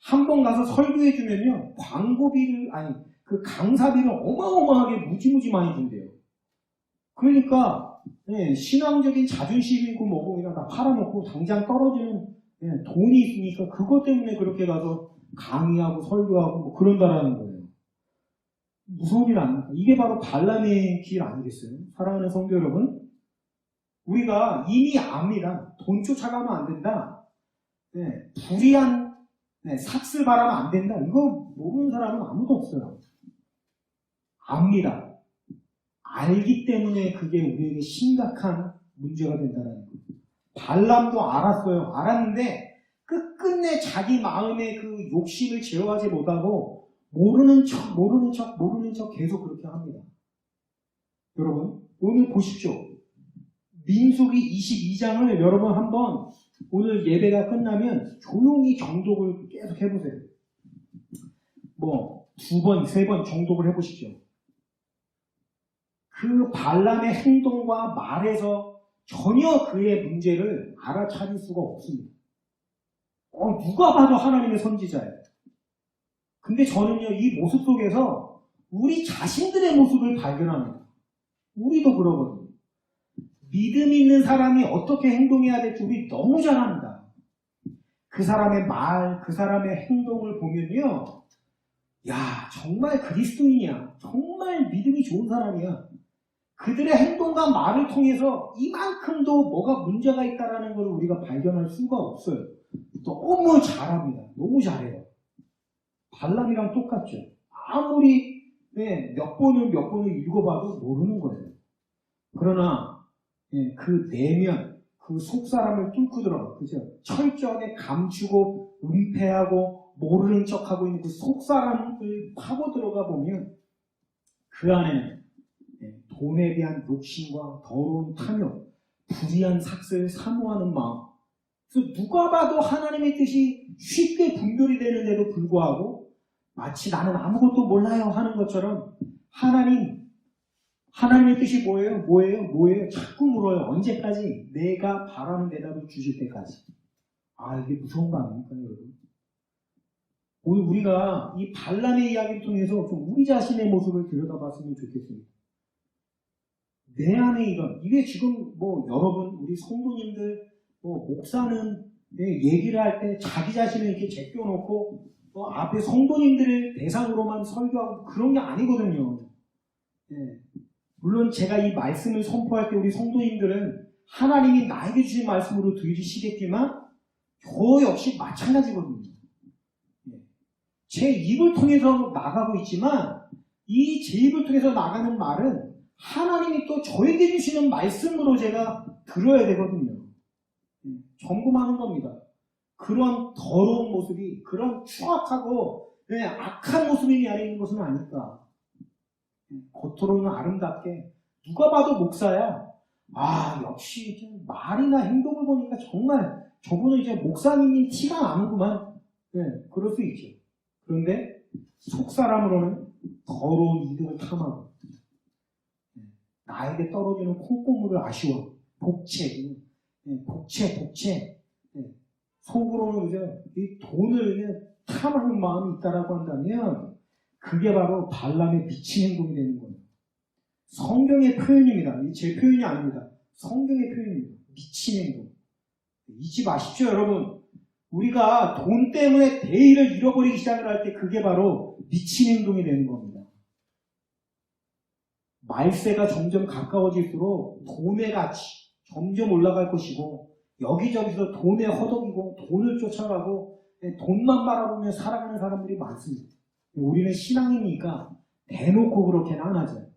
한 번 가서 설교해주면요. 광고비를, 그 강사비를 어마어마하게 무지무지 많이 준대요. 그러니까, 신앙적인 자존심이고 뭐고 그냥 다 팔아놓고 당장 떨어지는 돈이 있으니까 그것 때문에 그렇게 가서 강의하고 설교하고 뭐 그런다라는 거예요. 무서운 일 아닙니까? 이게 바로 발람의 길 아니겠어요? 사랑하는 성도 여러분, 우리가 이미 압니다. 돈 쫓아가면 안 된다. 불의한 삭슬 바라면 안 된다. 이거 모르는 사람은 아무도 없어요. 압니다. 알기 때문에 그게 우리에게 심각한 문제가 된다는 거예요. 발람도 알았어요. 알았는데 끝끝내 자기 마음의 그 욕심을 제어하지 못하고 모르는 척 계속 그렇게 합니다. 여러분, 오늘 보십시오. 민수기 22장을 여러분 한번 오늘 예배가 끝나면 조용히 정독을 계속 해보세요. 뭐 2번, 3번 정독을 해보십시오. 그 발람의 행동과 말에서 전혀 그의 문제를 알아차릴 수가 없습니다. 누가 봐도 하나님의 선지자예요. 근데 저는요, 이 모습 속에서 우리 자신들의 모습을 발견합니다. 우리도 그러거든요. 믿음 있는 사람이 어떻게 행동해야 될지 우리 너무 잘 압니다. 그 사람의 말, 그 사람의 행동을 보면요. 야, 정말 그리스도인이야. 정말 믿음이 좋은 사람이야. 그들의 행동과 말을 통해서 이만큼도 뭐가 문제가 있다는 걸 우리가 발견할 수가 없어요. 너무 잘합니다. 너무 잘해요. 발람이랑 똑같죠. 아무리 몇 번을 읽어봐도 모르는 거예요. 그러나 그 내면, 그 속사람을 뚫고 들어가, 그죠? 철저하게 감추고 은폐하고 모르는 척하고 있는 그 속사람을 파고 들어가 보면 그 안에는 돈에 대한 욕심과 더러운 탐욕, 불의한 삭슬, 사모하는 마음. 그래서 누가 봐도 하나님의 뜻이 쉽게 분별이 되는데도 불구하고 마치 나는 아무것도 몰라요 하는 것처럼 하나님의 뜻이 뭐예요? 자꾸 물어요. 언제까지? 내가 바라는 대답을 주실 때까지. 이게 무서운 거 아닙니까, 여러분? 오늘 우리가 이 발람의 이야기를 통해서 좀 우리 자신의 모습을 들여다봤으면 좋겠습니다. 내 안에 이게 지금 여러분, 우리 성도님들, 목사는 얘기를 할 때 자기 자신을 이렇게 제껴놓고 앞에 성도님들을 대상으로만 설교하고 그런 게 아니거든요. 물론 제가 이 말씀을 선포할 때 우리 성도님들은 하나님이 나에게 주신 말씀으로 들으시겠지만 저 역시 마찬가지거든요. 제 입을 통해서 나가고 있지만 이 제 입을 통해서 나가는 말은 하나님이 또 저에게 주시는 말씀으로 제가 들어야 되거든요. 점검하는 겁니다. 그런 더러운 모습이, 그런 추악하고 악한 모습이 내 안에 있는 것은 아닐까. 겉으로는 아름답게 누가 봐도 목사야. 역시 말이나 행동을 보니까 정말 저분은 이제 목사님인 티가 나는구만. 그럴 수 있죠. 그런데 속사람으로는 더러운 이득을 탐하고 나에게 떨어지는 콩고물을 아쉬워. 복채. 속으로는 이제 이 돈을 탐하는 마음이 있다라고 한다면 그게 바로 발람의 미친 행동이 되는 거예요. 성경의 표현입니다. 제 표현이 아닙니다. 성경의 표현입니다. 미친 행동. 잊지 마십시오, 여러분. 우리가 돈 때문에 대의를 잃어버리기 시작을 할 때 그게 바로 미친 행동이 되는 겁니다. 말세가 점점 가까워질수록 돈의 가치 점점 올라갈 것이고 여기저기서 돈에 허덕이고 돈을 쫓아가고 돈만 바라보며 살아가는 사람들이 많습니다. 우리는 신앙이니까 대놓고 그렇게는 안 하죠.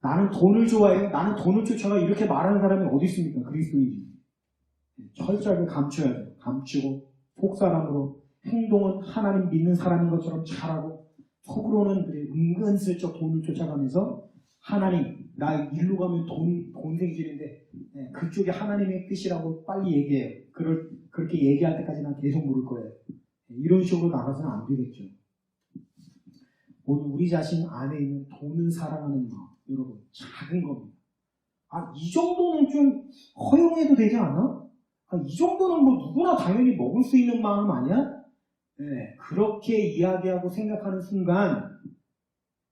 나는 돈을 좋아해, 나는 돈을 쫓아가 이렇게 말하는 사람이 어디 있습니까? 그리스도인이. 철저하게 감춰야죠. 감추고 속사람으로 행동은 하나님 믿는 사람인 것처럼 잘하고 속으로는 은근슬쩍 돈을 쫓아가면서 하나님, 나 일로 가면 돈 생기는데 그쪽이 하나님의 뜻이라고 빨리 얘기해요. 그렇게 얘기할 때까지 난 계속 물을 거예요. 이런 식으로 나가서는 안 되겠죠. 오늘 우리 자신 안에 있는 돈을 사랑하는 마음, 여러분, 작은 겁니다. 이 정도는 좀 허용해도 되지 않아? 이 정도는 누구나 당연히 먹을 수 있는 마음 아니야? 그렇게 이야기하고 생각하는 순간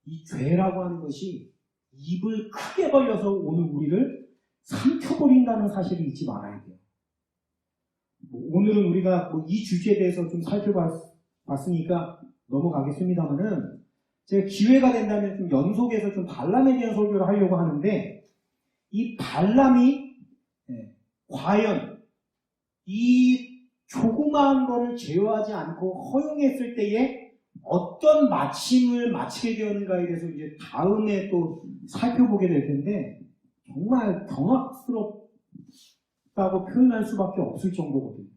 이 죄라고 하는 것이 입을 크게 벌려서 오늘 우리를 삼켜버린다는 사실을 잊지 말아야 돼요. 오늘은 우리가 이 주제에 대해서 좀 살펴봤으니까 넘어가겠습니다만은 제가 기회가 된다면 좀 연속해서 좀 발람에 대한 설교를 하려고 하는데 이 발람이 과연 이 조그마한 거를 제어하지 않고 허용했을 때에 어떤 마침을 마치게 되었는가에 대해서 이제 다음에 또 살펴보게 될 텐데 정말 경악스럽다고 표현할 수밖에 없을 정도거든요.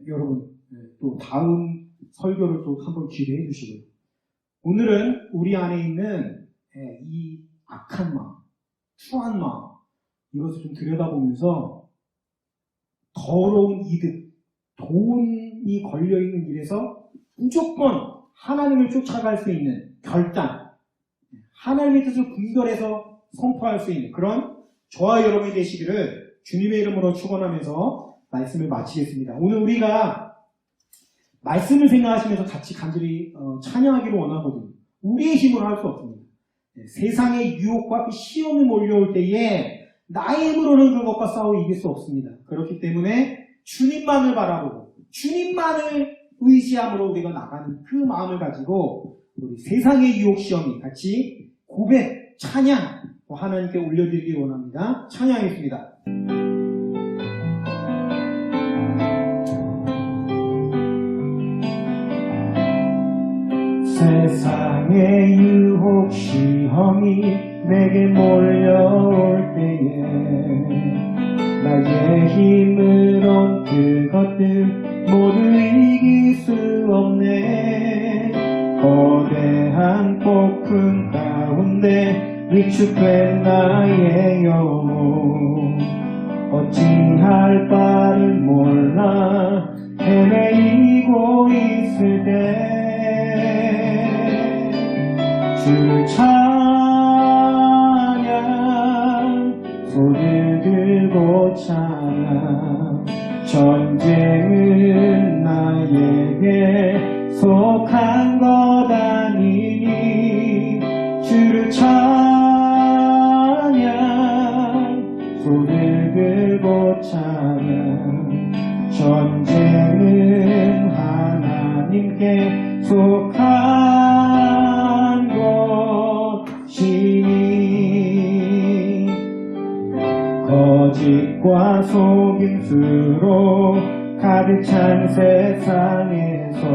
여러분 또 다음 설교를 또 한번 기대해 주시고요. 오늘은 우리 안에 있는 이 악한 마음, 추한 마음 이것을 좀 들여다보면서 더러운 이득, 돈이 걸려있는 일에서 무조건 하나님을 쫓아갈 수 있는 결단, 하나님의 뜻을 분별해서 선포할 수 있는 그런 저와 여러분이 되시기를 주님의 이름으로 축원하면서 말씀을 마치겠습니다. 오늘 우리가 말씀을 생각하시면서 같이 간절히 찬양하기를 원하거든요. 우리의 힘으로 할 수 없습니다. 세상의 유혹과 시험이 몰려올 때에 나의 힘으로는 그것과 싸워 이길 수 없습니다. 그렇기 때문에 주님만을 바라보고 주님만을 의지함으로 우리가 나가는 그 마음을 가지고 우리 세상의 유혹 시험이 같이 고백, 찬양 하나님께 올려드리기 원합니다. 찬양하겠습니다. 세상의 유혹 시험이 내게 몰려올 때에 나의 힘으론 그것들 모두 이길 수 없네. 거대한 폭풍 가운데 위축된 나의 영혼 어찌할 바를 몰라 헤매이고 있을 때 주 찬양 손을 들고 찬양 전쟁을 찬양. 전쟁은 하나님께 속한 것이니 거짓과 속임수로 가득 찬 세상에서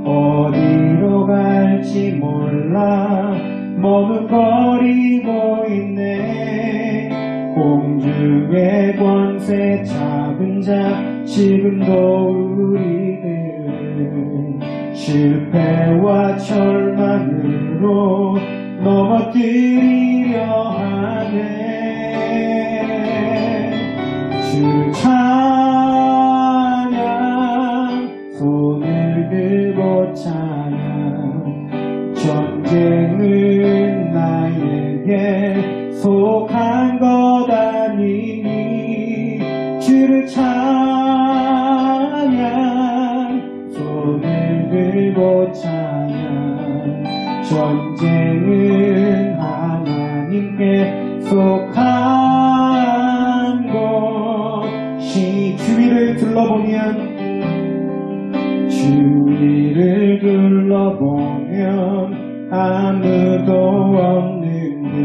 어디로 갈지 몰라 머뭇거리고 있네. 공중의 권세 잡은 자 지금도 우리들은 실패와 절망으로 넘어뜨리려 하네. 주 찬양 손을 들고 찬양. 전쟁은 나에게 속한 것 아니니 주를 찬양 손을 들고 찬양. 전쟁은 하나님께 속한 것이. 주위를 둘러보면 아무도 없는 듯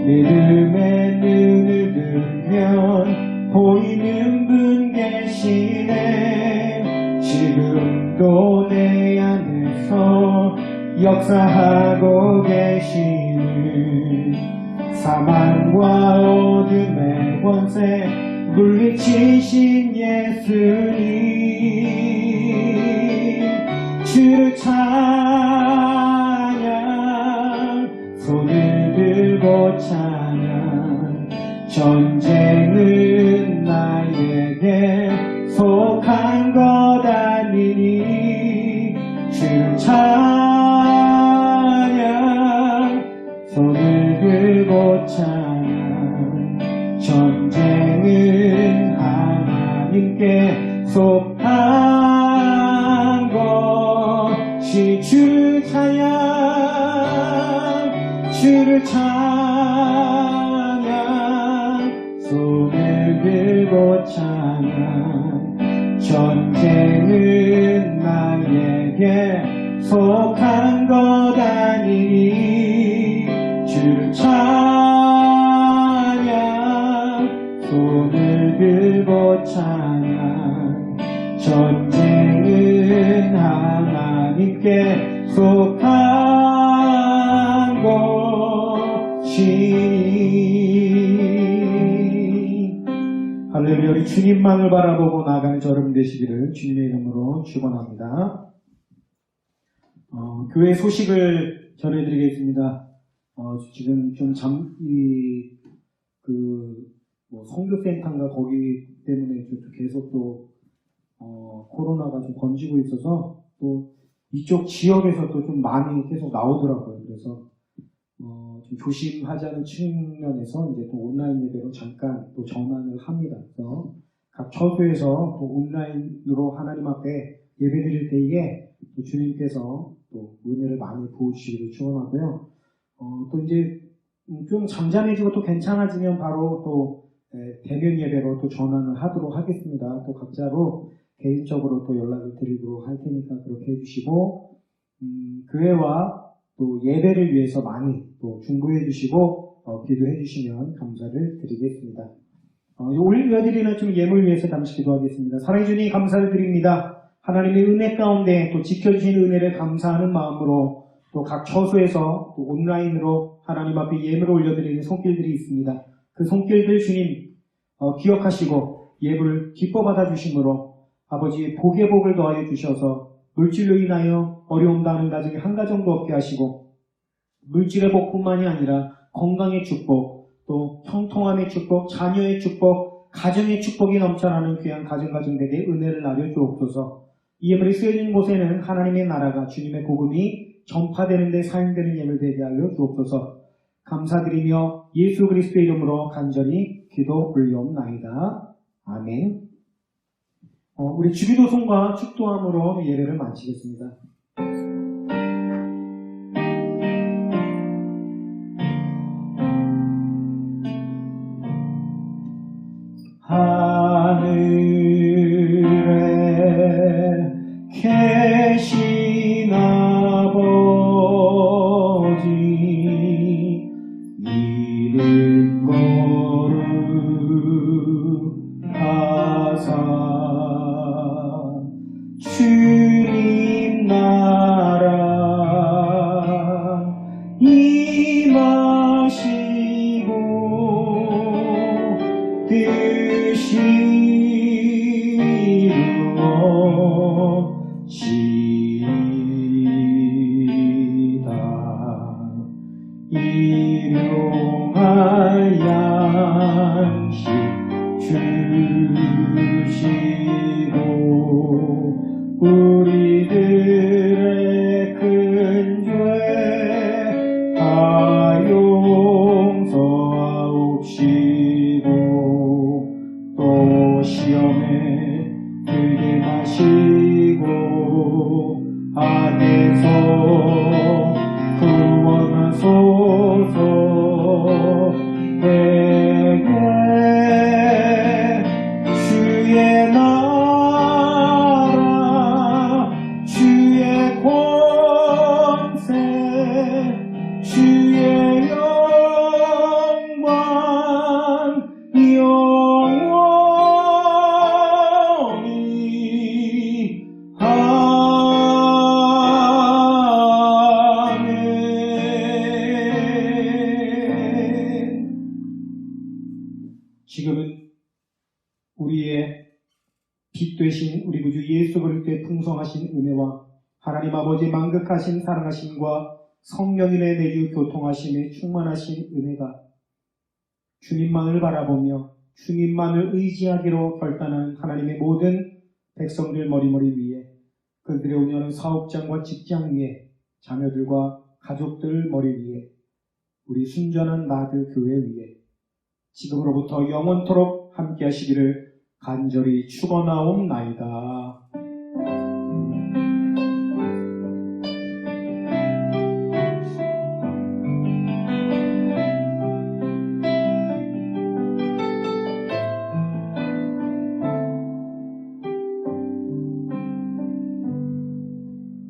믿음의 눈을 들면 보이는 분 계시네. 지금도 내 안에서 역사하고 계시는 사망과 어둠의 권세 물리치신 예수님. 주를 찬양 손을 들고 찬양. 전쟁은 나에게 속한 것 아니니 주를 찬양 손을 들고 찬양. 전쟁은 하나님께 속한 것이. 주를 찬양 주를 찬양 손을 들고 찬양. 전쟁은 나에게 속한 것 아니니 주를 찬양 손을 들고 찬양. 전쟁은 하나님께 속한 것이. 할렐루야. 우리 주님만을 바라보고 나아가는 저름 되시기를 주님의 이름으로 축원합니다. 교회 소식을 전해드리겠습니다. 지금 좀 선교센터인가 거기 때문에 계속 또 코로나가 좀 번지고 있어서 또 이쪽 지역에서도 좀 많이 계속 나오더라고요. 그래서 좀 조심하자는 측면에서 이제 또 온라인 예배로 잠깐 또 전환을 합니다. 그래서 각 처소에서 또 온라인으로 하나님 앞에 예배드릴 때에 또 주님께서 또 은혜를 많이 부어주시기를 축원하고요. 또 이제 좀 잠잠해지고 또 괜찮아지면 바로 또 대면 예배로 또 전환을 하도록 하겠습니다. 또 각자로 개인적으로 또 연락을 드리도록 할 테니까 그렇게 해주시고, 교회와 또 예배를 위해서 많이 또 중보해 주시고 기도해 주시면 감사를 드리겠습니다. 올려드리는 좀 예물 위해서 잠시 기도하겠습니다. 사랑해 주님 감사를 드립니다. 하나님의 은혜 가운데 또 지켜주신 은혜를 감사하는 마음으로 또 각 처소에서 또 온라인으로 하나님 앞에 예물을 올려드리는 손길들이 있습니다. 그 손길들 주님 기억하시고 예물을 기뻐 받아주심으로 아버지의 복의 복을 더하여 주셔서 물질로 인하여 어려움 당하는 가정이 한 가정도 없게 하시고 물질의 복뿐만이 아니라 건강의 축복, 또 형통함의 축복, 자녀의 축복, 가정의 축복이 넘쳐나는 귀한 가정가정들에게 은혜를 나려 주옵소서. 이 예물이 쓰여진 곳에는 하나님의 나라가 주님의 복음이 전파되는 데 사용되는 예물 되게 하여 주옵소서. 감사드리며 예수 그리스도의 이름으로 간절히 기도 올려옵나이다. 아멘. 우리 주기도송과 축도함으로 예배를 마치겠습니다. 일용할 양식 주시고 우리들의 큰 죄 다 용서하옵시고 또 시험에 들게 마시고 악에서 구원하소서. 내게 주의 나라 주의 권세 주의 영광 영원히 아멘. 지금은 우리의 빛 되신 우리 구주 예수 그리스도의 풍성하신 은혜와 하나님 아버지의 만극하신 사랑하심과 성령님의 내주 교통하심에 충만하신 은혜가 주님만을 바라보며 주님만을 의지하기로 결단한 하나님의 모든 백성들 머리머리 위에, 그들의 운영하는 사업장과 직장 위에, 자녀들과 가족들 머리 위에, 우리 순전한 나드 교회 위에 지금으로부터 영원토록 함께 하시기를 간절히 축원하옵나이다.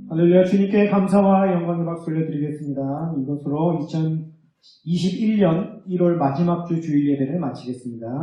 할렐루야. 주님께 감사와 영광의 박수 올려드리겠습니다. 이것으로 2021년 1월 마지막 주 주일 예배를 마치겠습니다.